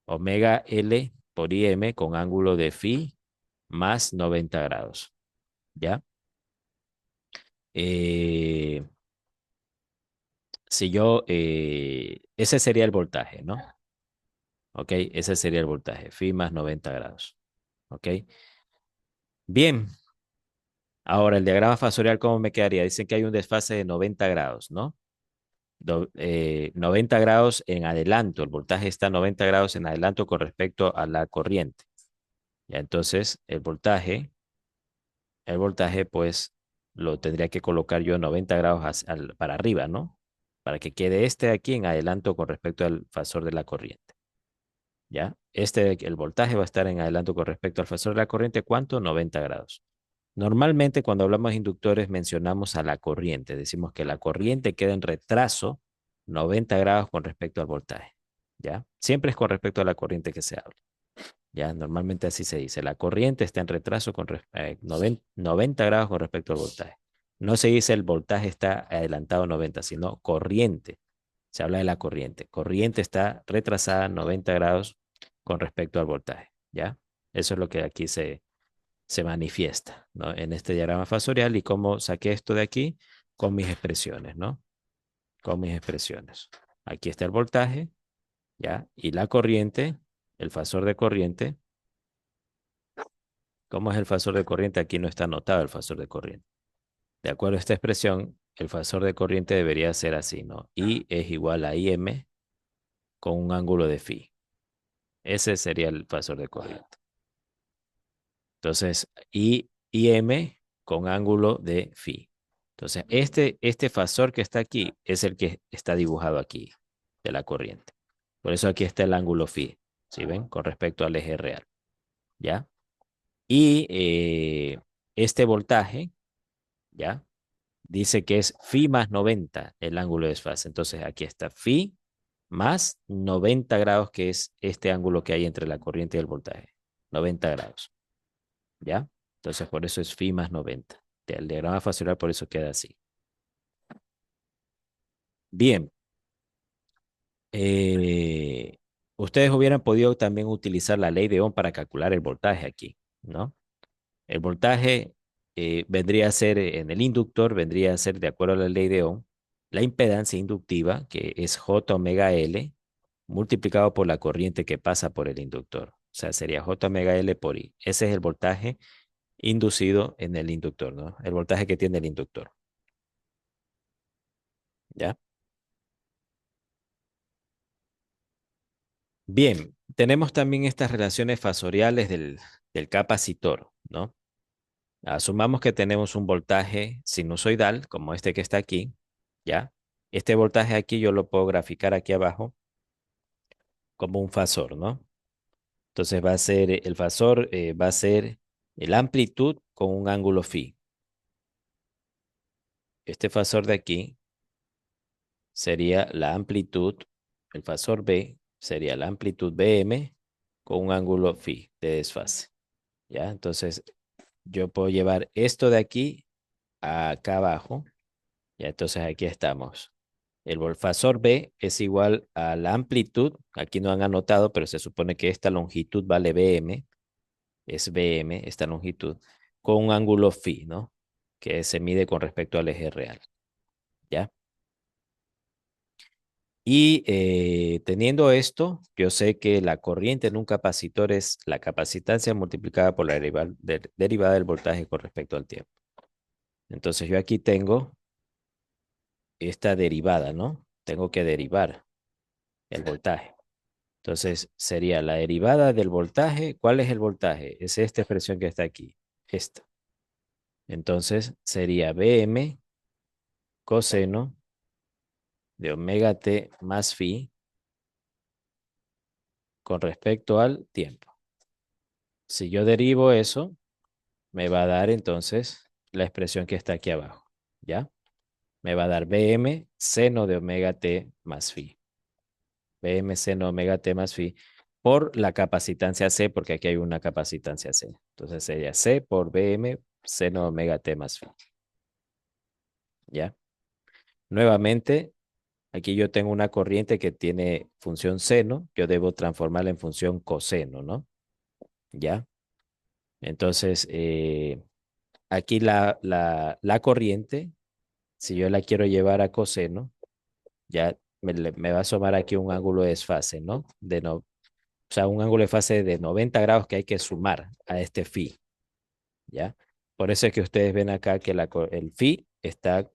omega L por IM con ángulo de phi más 90 grados. ¿Ya? Eh, si yo, ese sería el voltaje, ¿no? Ok, ese sería el voltaje, phi más 90 grados. Ok, bien. Ahora, el diagrama fasorial, ¿cómo me quedaría? Dicen que hay un desfase de 90 grados, ¿no? 90 grados en adelanto, el voltaje está 90 grados en adelanto con respecto a la corriente. Ya, entonces, el voltaje, pues, lo tendría que colocar yo 90 grados para arriba, ¿no? Para que quede este de aquí en adelanto con respecto al fasor de la corriente. ¿Ya? El voltaje va a estar en adelanto con respecto al fasor de la corriente, ¿cuánto? 90 grados. Normalmente cuando hablamos de inductores mencionamos a la corriente, decimos que la corriente queda en retraso 90 grados con respecto al voltaje, ¿ya? Siempre es con respecto a la corriente que se habla, ¿ya? Normalmente así se dice, la corriente está en retraso con 90 grados con respecto al voltaje. No se dice el voltaje está adelantado 90, sino corriente. Se habla de la corriente. Corriente está retrasada 90 grados con respecto al voltaje, ¿ya? Eso es lo que aquí se manifiesta, ¿no? En este diagrama fasorial y cómo saqué esto de aquí con mis expresiones, ¿no? Con mis expresiones. Aquí está el voltaje, ¿ya? Y la corriente, el fasor de corriente. ¿Cómo es el fasor de corriente? Aquí no está anotado el fasor de corriente. De acuerdo a esta expresión, el fasor de corriente debería ser así, ¿no? I es igual a IM con un ángulo de phi. Ese sería el fasor de corriente. Entonces, IM con ángulo de phi. Entonces, este fasor que está aquí es el que está dibujado aquí de la corriente. Por eso aquí está el ángulo phi, ¿sí ven? Con respecto al eje real, ¿ya? Y este voltaje, ¿ya? Dice que es phi más 90 el ángulo de desfase. Entonces, aquí está phi más 90 grados, que es este ángulo que hay entre la corriente y el voltaje. 90 grados. ¿Ya? Entonces, por eso es phi más 90. El diagrama fasorial por eso queda así. Bien. eh, Ustedes hubieran podido también utilizar la ley de Ohm para calcular el voltaje aquí, ¿no? El voltaje vendría a ser, en el inductor, vendría a ser, de acuerdo a la ley de Ohm, la impedancia inductiva, que es J omega L, multiplicado por la corriente que pasa por el inductor. O sea, sería J omega L por I. Ese es el voltaje inducido en el inductor, ¿no? El voltaje que tiene el inductor. ¿Ya? Bien, tenemos también estas relaciones fasoriales del capacitor, ¿no? Asumamos que tenemos un voltaje sinusoidal, como este que está aquí, ¿ya? Este voltaje aquí yo lo puedo graficar aquí abajo como un fasor, ¿no? Entonces va a ser, el fasor va a ser la amplitud con un ángulo phi. Este fasor de aquí sería la amplitud, el fasor B sería la amplitud BM con un ángulo phi de desfase, ¿ya? Entonces yo puedo llevar esto de aquí a acá abajo, ¿ya? Entonces aquí estamos. El fasor B es igual a la amplitud, aquí no han anotado, pero se supone que esta longitud vale BM, es BM, esta longitud, con un ángulo phi, ¿no? Que se mide con respecto al eje real, ¿ya? Y teniendo esto, yo sé que la corriente en un capacitor es la capacitancia multiplicada por la derivada del voltaje con respecto al tiempo. Entonces yo aquí tengo esta derivada, ¿no? Tengo que derivar el voltaje. Entonces sería la derivada del voltaje. ¿Cuál es el voltaje? Es esta expresión que está aquí, esta. Entonces sería Bm coseno de omega t más phi con respecto al tiempo. Si yo derivo eso, me va a dar entonces la expresión que está aquí abajo, ¿ya? Me va a dar Bm seno de omega t más phi. Bm seno de omega t más phi por la capacitancia C, porque aquí hay una capacitancia C. Entonces sería C por Bm seno de omega t más phi, ¿ya? Nuevamente, aquí yo tengo una corriente que tiene función seno, yo debo transformarla en función coseno, ¿no? ¿Ya? Entonces, aquí la corriente, si yo la quiero llevar a coseno, ya me va a asomar aquí un ángulo de desfase, ¿no? O sea, un ángulo de fase de 90 grados que hay que sumar a este phi, ¿ya? Por eso es que ustedes ven acá que el phi está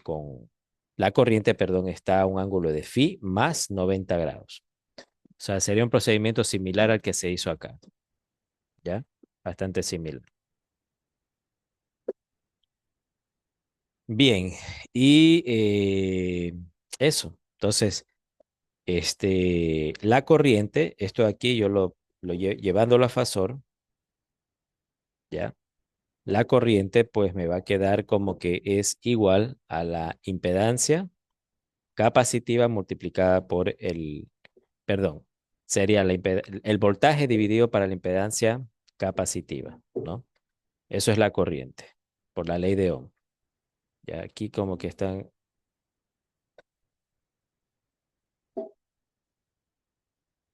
con, la corriente, perdón, está a un ángulo de phi más 90 grados. O sea, sería un procedimiento similar al que se hizo acá, ¿ya? Bastante similar. Bien, y eso. Entonces, la corriente, esto de aquí yo llevándolo a fasor, ¿ya? La corriente pues me va a quedar como que es igual a la impedancia capacitiva multiplicada por perdón, sería el voltaje dividido para la impedancia capacitiva, ¿no? Eso es la corriente, por la ley de Ohm. Ya aquí como que están,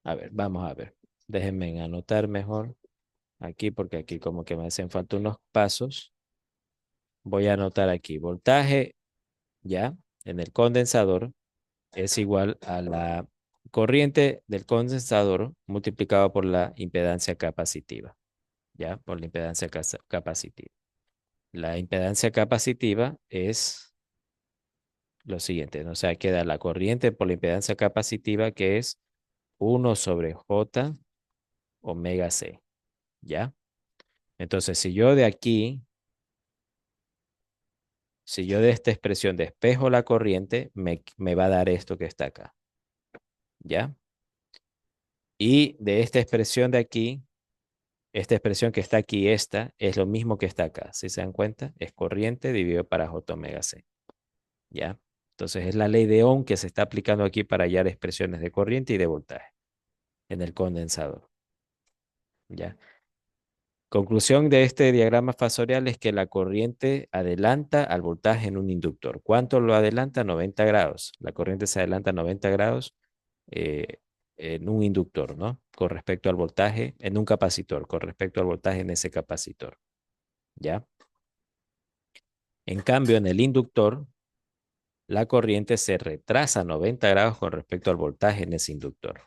a ver, vamos a ver. Déjenme anotar mejor aquí porque aquí como que me hacen falta unos pasos. Voy a anotar aquí, voltaje ya en el condensador es igual a la corriente del condensador multiplicado por la impedancia capacitiva, ¿ya? Por la impedancia capacitiva. La impedancia capacitiva es lo siguiente, ¿no? O sea, queda la corriente por la impedancia capacitiva que es 1/J omega C, ¿ya? Entonces, si yo de esta expresión despejo la corriente, me va a dar esto que está acá, ¿ya? Y de esta expresión de aquí, esta expresión que está aquí, esta, es lo mismo que está acá. ¿Sí se dan cuenta? Es corriente dividido para J omega C. ¿Ya? Entonces es la ley de Ohm que se está aplicando aquí para hallar expresiones de corriente y de voltaje en el condensador. ¿Ya? Conclusión de este diagrama fasorial es que la corriente adelanta al voltaje en un inductor. ¿Cuánto lo adelanta? 90 grados. La corriente se adelanta 90 grados eh, en un inductor, ¿no? Con respecto al voltaje, en un capacitor, con respecto al voltaje en ese capacitor. ¿Ya? En cambio, en el inductor, la corriente se retrasa 90 grados con respecto al voltaje en ese inductor.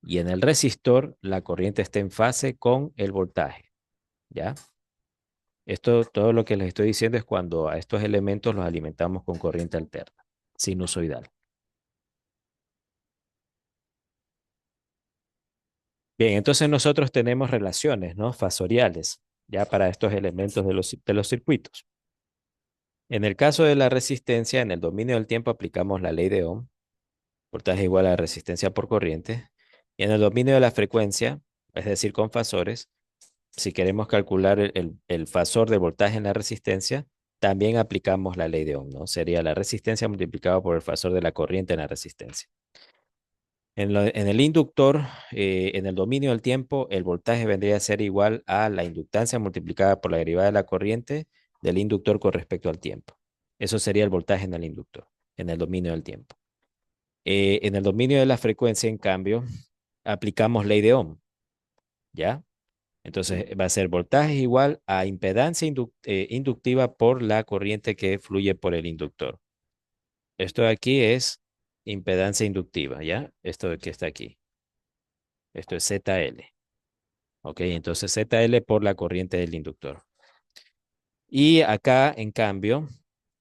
Y en el resistor, la corriente está en fase con el voltaje. ¿Ya? Esto, todo lo que les estoy diciendo es cuando a estos elementos los alimentamos con corriente alterna, sinusoidal. Bien, entonces nosotros tenemos relaciones, ¿no? Fasoriales. ya para estos elementos de los circuitos. En el caso de la resistencia, en el dominio del tiempo aplicamos la ley de Ohm, voltaje igual a resistencia por corriente. Y en el dominio de la frecuencia, es decir, con fasores, si queremos calcular el fasor de voltaje en la resistencia, también aplicamos la ley de Ohm, ¿no? Sería la resistencia multiplicado por el fasor de la corriente en la resistencia. En el inductor, en el dominio del tiempo, el voltaje vendría a ser igual a la inductancia multiplicada por la derivada de la corriente del inductor con respecto al tiempo. Eso sería el voltaje en el inductor, en el dominio del tiempo. En el dominio de la frecuencia, en cambio, aplicamos ley de Ohm, ¿ya? Entonces va a ser voltaje igual a impedancia inductiva por la corriente que fluye por el inductor. Esto de aquí es impedancia inductiva, ¿ya? Esto de que está aquí. Esto es ZL. Ok, entonces ZL por la corriente del inductor. Y acá, en cambio,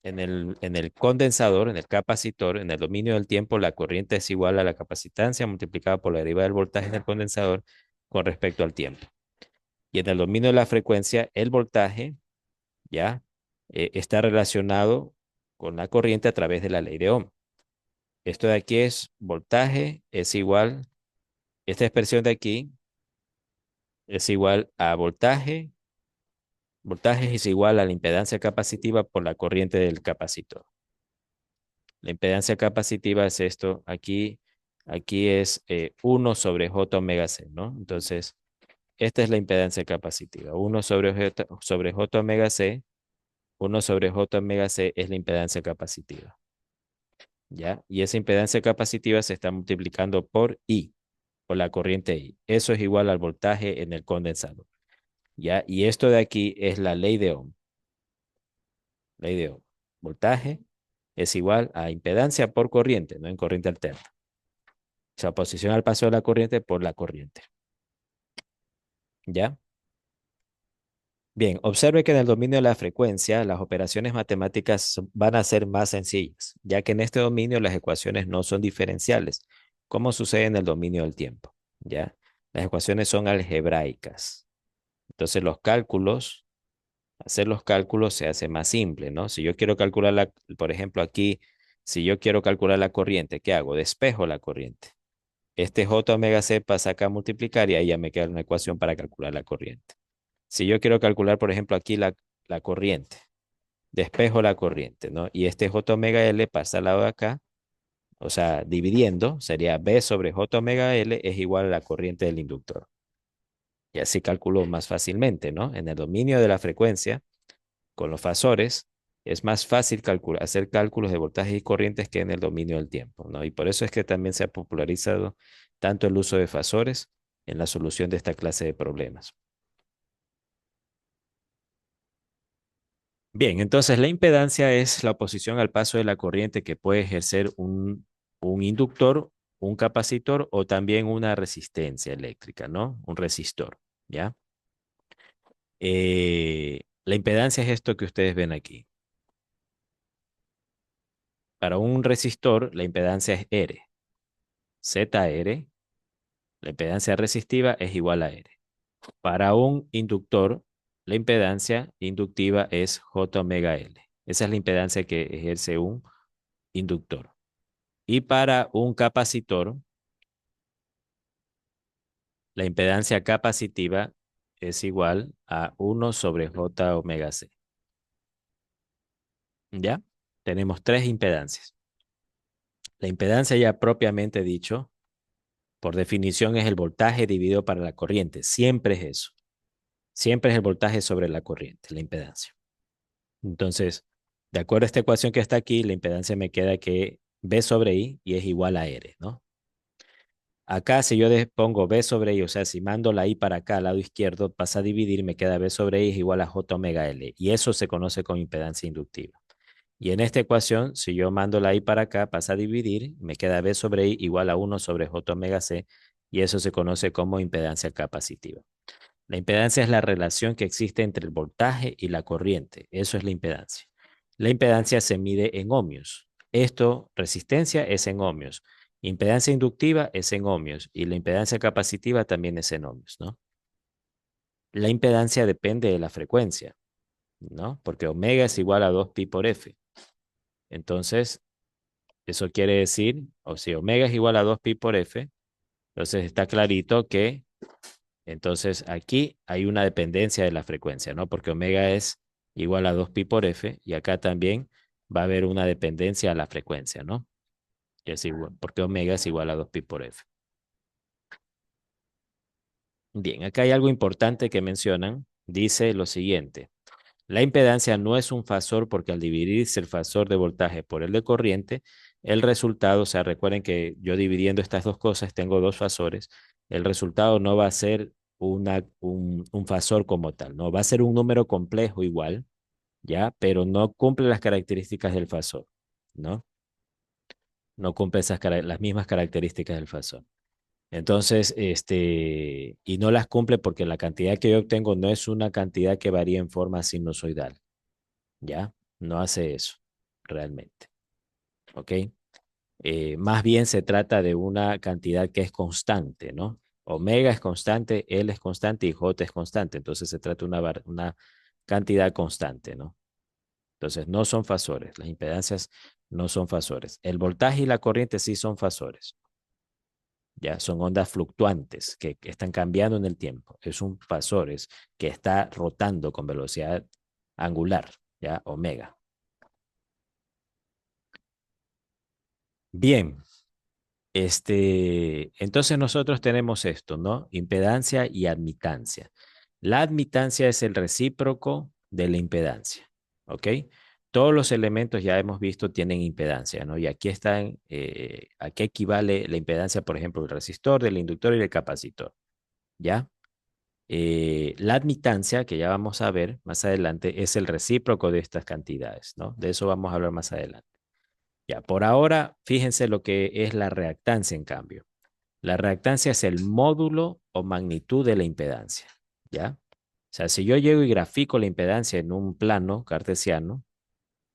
en el condensador, en el capacitor, en el dominio del tiempo, la corriente es igual a la capacitancia multiplicada por la derivada del voltaje en el condensador con respecto al tiempo. Y en el dominio de la frecuencia, el voltaje ya está relacionado con la corriente a través de la ley de Ohm. Esto de aquí es voltaje es igual, esta expresión de aquí es igual a voltaje. Voltaje es igual a la impedancia capacitiva por la corriente del capacitor. La impedancia capacitiva es esto, aquí es 1 sobre J omega C, ¿no? Entonces, esta es la impedancia capacitiva. 1 sobre J omega C, 1 sobre J omega C es la impedancia capacitiva, ¿ya? Y esa impedancia capacitiva se está multiplicando por I, por la corriente I. Eso es igual al voltaje en el condensador, ¿ya? Y esto de aquí es la ley de Ohm. Ley de Ohm. Voltaje es igual a impedancia por corriente, no en corriente alterna. O sea, oposición al paso de la corriente por la corriente. ¿Ya? Bien, observe que en el dominio de la frecuencia las operaciones matemáticas van a ser más sencillas, ya que en este dominio las ecuaciones no son diferenciales, como sucede en el dominio del tiempo. ¿Ya? Las ecuaciones son algebraicas. Entonces los cálculos, hacer los cálculos se hace más simple, ¿no? Si yo quiero calcular por ejemplo, aquí, si yo quiero calcular la corriente, ¿qué hago? Despejo la corriente. Este J omega C pasa acá a multiplicar y ahí ya me queda una ecuación para calcular la corriente. Si yo quiero calcular, por ejemplo, aquí la corriente, despejo la corriente, ¿no? Y este J omega L pasa al lado de acá, o sea, dividiendo, sería B sobre J omega L es igual a la corriente del inductor. Y así calculo más fácilmente, ¿no? En el dominio de la frecuencia, con los fasores, es más fácil hacer cálculos de voltajes y corrientes que en el dominio del tiempo, ¿no? Y por eso es que también se ha popularizado tanto el uso de fasores en la solución de esta clase de problemas. Bien, entonces la impedancia es la oposición al paso de la corriente que puede ejercer un inductor, un capacitor o también una resistencia eléctrica, ¿no? Un resistor, ¿ya? La impedancia es esto que ustedes ven aquí. Para un resistor, la impedancia es R. ZR, la impedancia resistiva es igual a R. Para un inductor, la impedancia inductiva es J omega L. Esa es la impedancia que ejerce un inductor. Y para un capacitor, la impedancia capacitiva es igual a 1 sobre J omega C. ¿Ya? Tenemos tres impedancias. La impedancia ya propiamente dicho, por definición es el voltaje dividido para la corriente. Siempre es eso. Siempre es el voltaje sobre la corriente, la impedancia. Entonces, de acuerdo a esta ecuación que está aquí, la impedancia me queda que B sobre I y es igual a R, ¿no? Acá si yo pongo B sobre I, o sea, si mando la I para acá al lado izquierdo, pasa a dividir, me queda B sobre I es igual a J omega L. Y eso se conoce como impedancia inductiva. Y en esta ecuación, si yo mando la I para acá, pasa a dividir, me queda B sobre I igual a 1 sobre J omega C. Y eso se conoce como impedancia capacitiva. La impedancia es la relación que existe entre el voltaje y la corriente. Eso es la impedancia. La impedancia se mide en ohmios. Esto, resistencia es en ohmios. Impedancia inductiva es en ohmios y la impedancia capacitiva también es en ohmios, ¿no? la impedancia depende de la frecuencia, ¿no? Porque omega es igual a 2pi por f. Entonces, eso quiere decir, o si omega es igual a 2pi por f, entonces está clarito que entonces aquí hay una dependencia de la frecuencia, ¿no? Porque omega es igual a 2pi por f y acá también va a haber una dependencia a la frecuencia, ¿no? Que es igual, porque omega es igual a 2pi por f. Bien, acá hay algo importante que mencionan. Dice lo siguiente. La impedancia no es un fasor porque al dividirse el fasor de voltaje por el de corriente, el resultado, o sea, recuerden que yo dividiendo estas dos cosas tengo dos fasores, el resultado no va a ser un fasor como tal, no va a ser un número complejo igual, ¿ya? Pero no cumple las características del fasor, ¿no? No cumple las mismas características del fasor. Entonces, y no las cumple porque la cantidad que yo obtengo no es una cantidad que varía en forma sinusoidal. ¿Ya? No hace eso, realmente, ¿ok? Más bien se trata de una cantidad que es constante, ¿no? Omega es constante, L es constante y J es constante, entonces se trata de una cantidad constante, ¿no? Entonces no son fasores, las impedancias no son fasores. El voltaje y la corriente sí son fasores, ¿ya? Son ondas fluctuantes que están cambiando en el tiempo. Es un fasor, es que está rotando con velocidad angular, ¿ya? Omega. Bien, entonces nosotros tenemos esto, ¿no? Impedancia y admitancia. La admitancia es el recíproco de la impedancia, ¿ok? Todos los elementos ya hemos visto tienen impedancia, ¿no? Y aquí están, ¿a qué equivale la impedancia, por ejemplo, del resistor, del inductor y del capacitor? ¿Ya? La admitancia, que ya vamos a ver más adelante, es el recíproco de estas cantidades, ¿no? De eso vamos a hablar más adelante. Ya, por ahora, fíjense lo que es la reactancia, en cambio. La reactancia es el módulo o magnitud de la impedancia, ¿ya? O sea, si yo llego y grafico la impedancia en un plano cartesiano,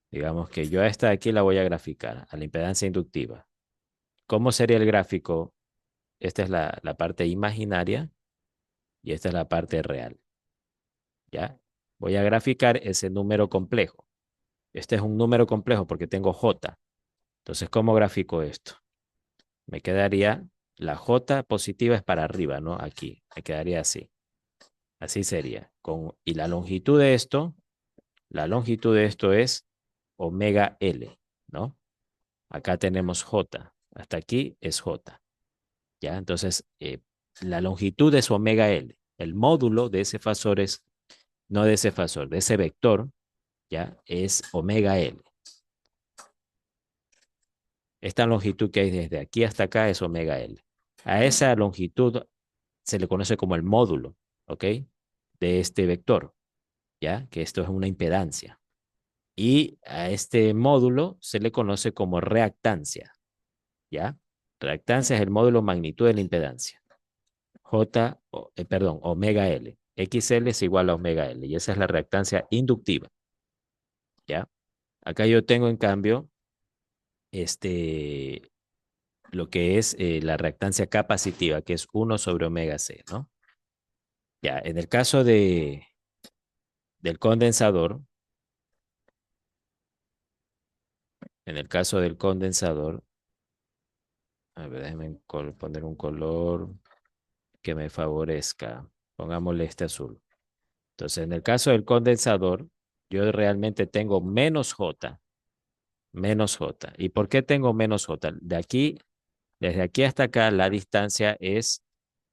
digamos que yo a esta de aquí la voy a graficar, a la impedancia inductiva. ¿Cómo sería el gráfico? Esta es la parte imaginaria y esta es la parte real, ¿ya? Voy a graficar ese número complejo. Este es un número complejo porque tengo J. Entonces, ¿cómo grafico esto? Me quedaría, la J positiva es para arriba, ¿no? Aquí, me quedaría así. Así sería. Y la longitud de esto es omega L, ¿no? Acá tenemos J. Hasta aquí es J. ¿Ya? Entonces, la longitud es omega L. El módulo de ese fasor es, no de ese fasor, de ese vector, ¿ya? Es omega L. Esta longitud que hay desde aquí hasta acá es omega L. A esa longitud se le conoce como el módulo, ¿ok? De este vector, ¿ya? Que esto es una impedancia. Y a este módulo se le conoce como reactancia, ¿ya? Reactancia es el módulo magnitud de la impedancia. Perdón, omega L. XL es igual a omega L y esa es la reactancia inductiva, ¿ya? Acá yo tengo en cambio este, lo que es la reactancia capacitiva, que es 1 sobre omega C, ¿no? Ya, en el caso del condensador, en el caso del condensador, a ver, déjenme poner un color que me favorezca. Pongámosle este azul. Entonces, en el caso del condensador, yo realmente tengo menos J, menos J. ¿Y por qué tengo menos J? Desde aquí hasta acá, la distancia es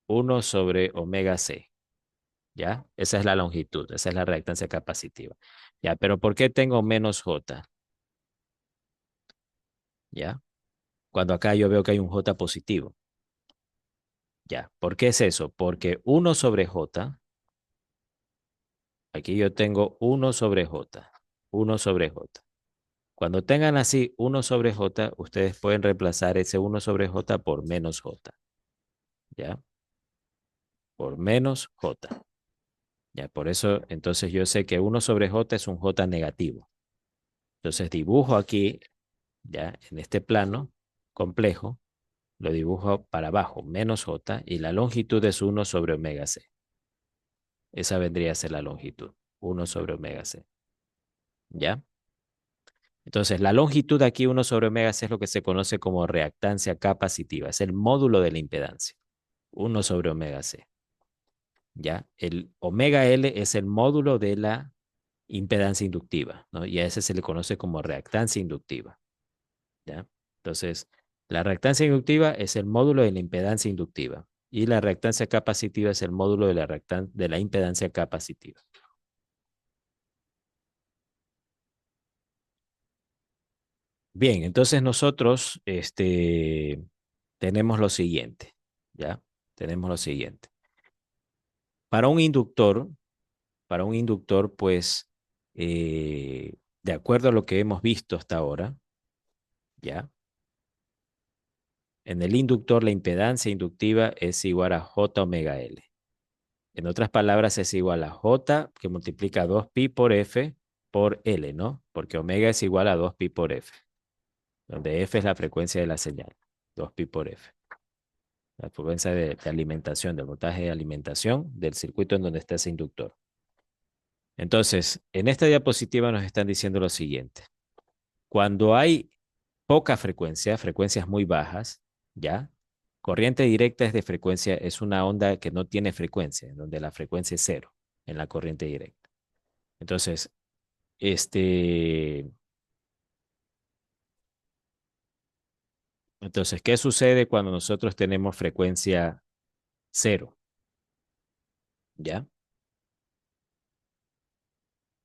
1 sobre omega C, ¿ya? Esa es la longitud, esa es la reactancia capacitiva. ¿Ya? Pero ¿por qué tengo menos J? ¿Ya? Cuando acá yo veo que hay un J positivo. ¿Ya? ¿Por qué es eso? Porque 1 sobre J, aquí yo tengo 1 sobre J, 1 sobre J. Cuando tengan así 1 sobre J, ustedes pueden reemplazar ese 1 sobre J por menos J, ¿ya? Por menos J, ¿ya? Por eso, entonces yo sé que 1 sobre J es un J negativo. Entonces dibujo aquí, ¿ya? En este plano complejo, lo dibujo para abajo, menos J, y la longitud es 1 sobre omega C. Esa vendría a ser la longitud, 1/ωc. ¿Ya? Entonces, la longitud aquí, 1/ωc, es lo que se conoce como reactancia capacitiva. Es el módulo de la impedancia, 1/ωc. ¿Ya? El omega L es el módulo de la impedancia inductiva, ¿no? Y a ese se le conoce como reactancia inductiva. ¿Ya? Entonces, la reactancia inductiva es el módulo de la impedancia inductiva y la reactancia capacitiva es el módulo de de la impedancia capacitiva. Bien, entonces nosotros tenemos lo siguiente, ¿ya? Tenemos lo siguiente. Para un inductor, pues, de acuerdo a lo que hemos visto hasta ahora, ¿ya? En el inductor, la impedancia inductiva es igual a J omega L. En otras palabras, es igual a J que multiplica 2pi por F por L, ¿no? Porque omega es igual a 2pi por F, donde F es la frecuencia de la señal, 2pi por F. La frecuencia de alimentación, del voltaje de alimentación del circuito en donde está ese inductor. Entonces, en esta diapositiva nos están diciendo lo siguiente. Cuando hay poca frecuencia, frecuencias muy bajas, ¿ya? Corriente directa es de frecuencia, es una onda que no tiene frecuencia, donde la frecuencia es cero en la corriente directa. Entonces, este, ¿qué sucede cuando nosotros tenemos frecuencia cero? ¿Ya?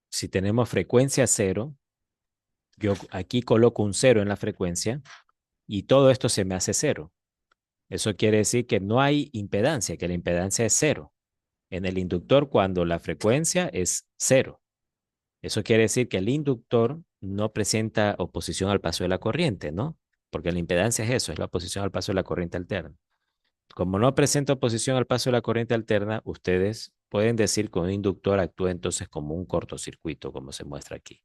Si tenemos frecuencia cero, yo aquí coloco un cero en la frecuencia y todo esto se me hace cero. Eso quiere decir que no hay impedancia, que la impedancia es cero en el inductor cuando la frecuencia es cero. Eso quiere decir que el inductor no presenta oposición al paso de la corriente, ¿no? Porque la impedancia es eso, es la oposición al paso de la corriente alterna. Como no presenta oposición al paso de la corriente alterna, ustedes pueden decir que un inductor actúa entonces como un cortocircuito, como se muestra aquí.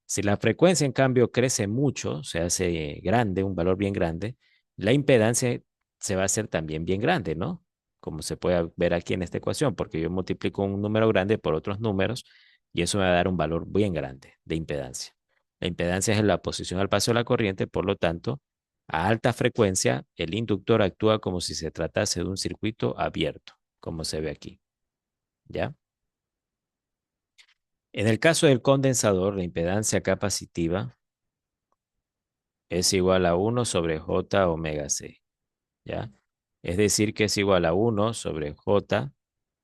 Si la frecuencia, en cambio, crece mucho, se hace grande, un valor bien grande, la impedancia se va a hacer también bien grande, ¿no? Como se puede ver aquí en esta ecuación, porque yo multiplico un número grande por otros números y eso me va a dar un valor bien grande de impedancia. La impedancia es la oposición al paso de la corriente, por lo tanto, a alta frecuencia, el inductor actúa como si se tratase de un circuito abierto, como se ve aquí, ¿ya? En el caso del condensador, la impedancia capacitiva es igual a 1/J omega C, ¿ya? Es decir, que es igual a 1/J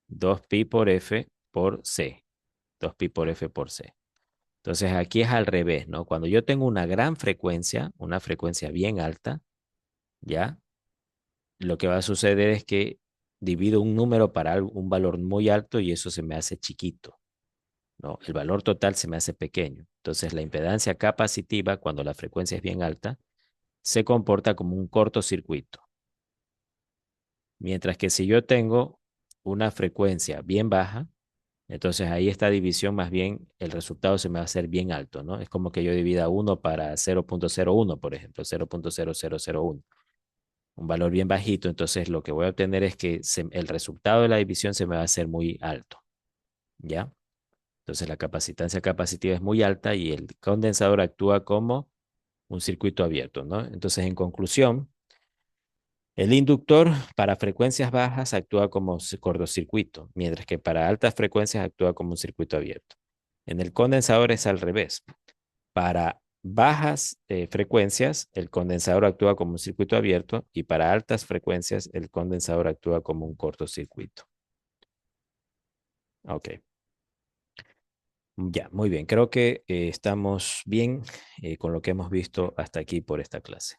2pi por F por C, 2pi por F por C. Entonces aquí es al revés, ¿no? Cuando yo tengo una gran frecuencia, una frecuencia bien alta, ¿ya? Lo que va a suceder es que divido un número para un valor muy alto y eso se me hace chiquito, ¿no? El valor total se me hace pequeño. Entonces la impedancia capacitiva, cuando la frecuencia es bien alta, se comporta como un cortocircuito. Mientras que si yo tengo una frecuencia bien baja, entonces ahí esta división más bien, el resultado se me va a hacer bien alto, ¿no? Es como que yo divida 1 para 0,01, por ejemplo, 0,0001, un valor bien bajito, entonces lo que voy a obtener es que el resultado de la división se me va a hacer muy alto, ¿ya? Entonces la capacitancia capacitiva es muy alta y el condensador actúa como un circuito abierto, ¿no? Entonces, en conclusión, el inductor para frecuencias bajas actúa como cortocircuito, mientras que para altas frecuencias actúa como un circuito abierto. En el condensador es al revés. Para bajas frecuencias, el condensador actúa como un circuito abierto y para altas frecuencias, el condensador actúa como un cortocircuito. Ok, ya, muy bien. Creo que estamos bien con lo que hemos visto hasta aquí por esta clase.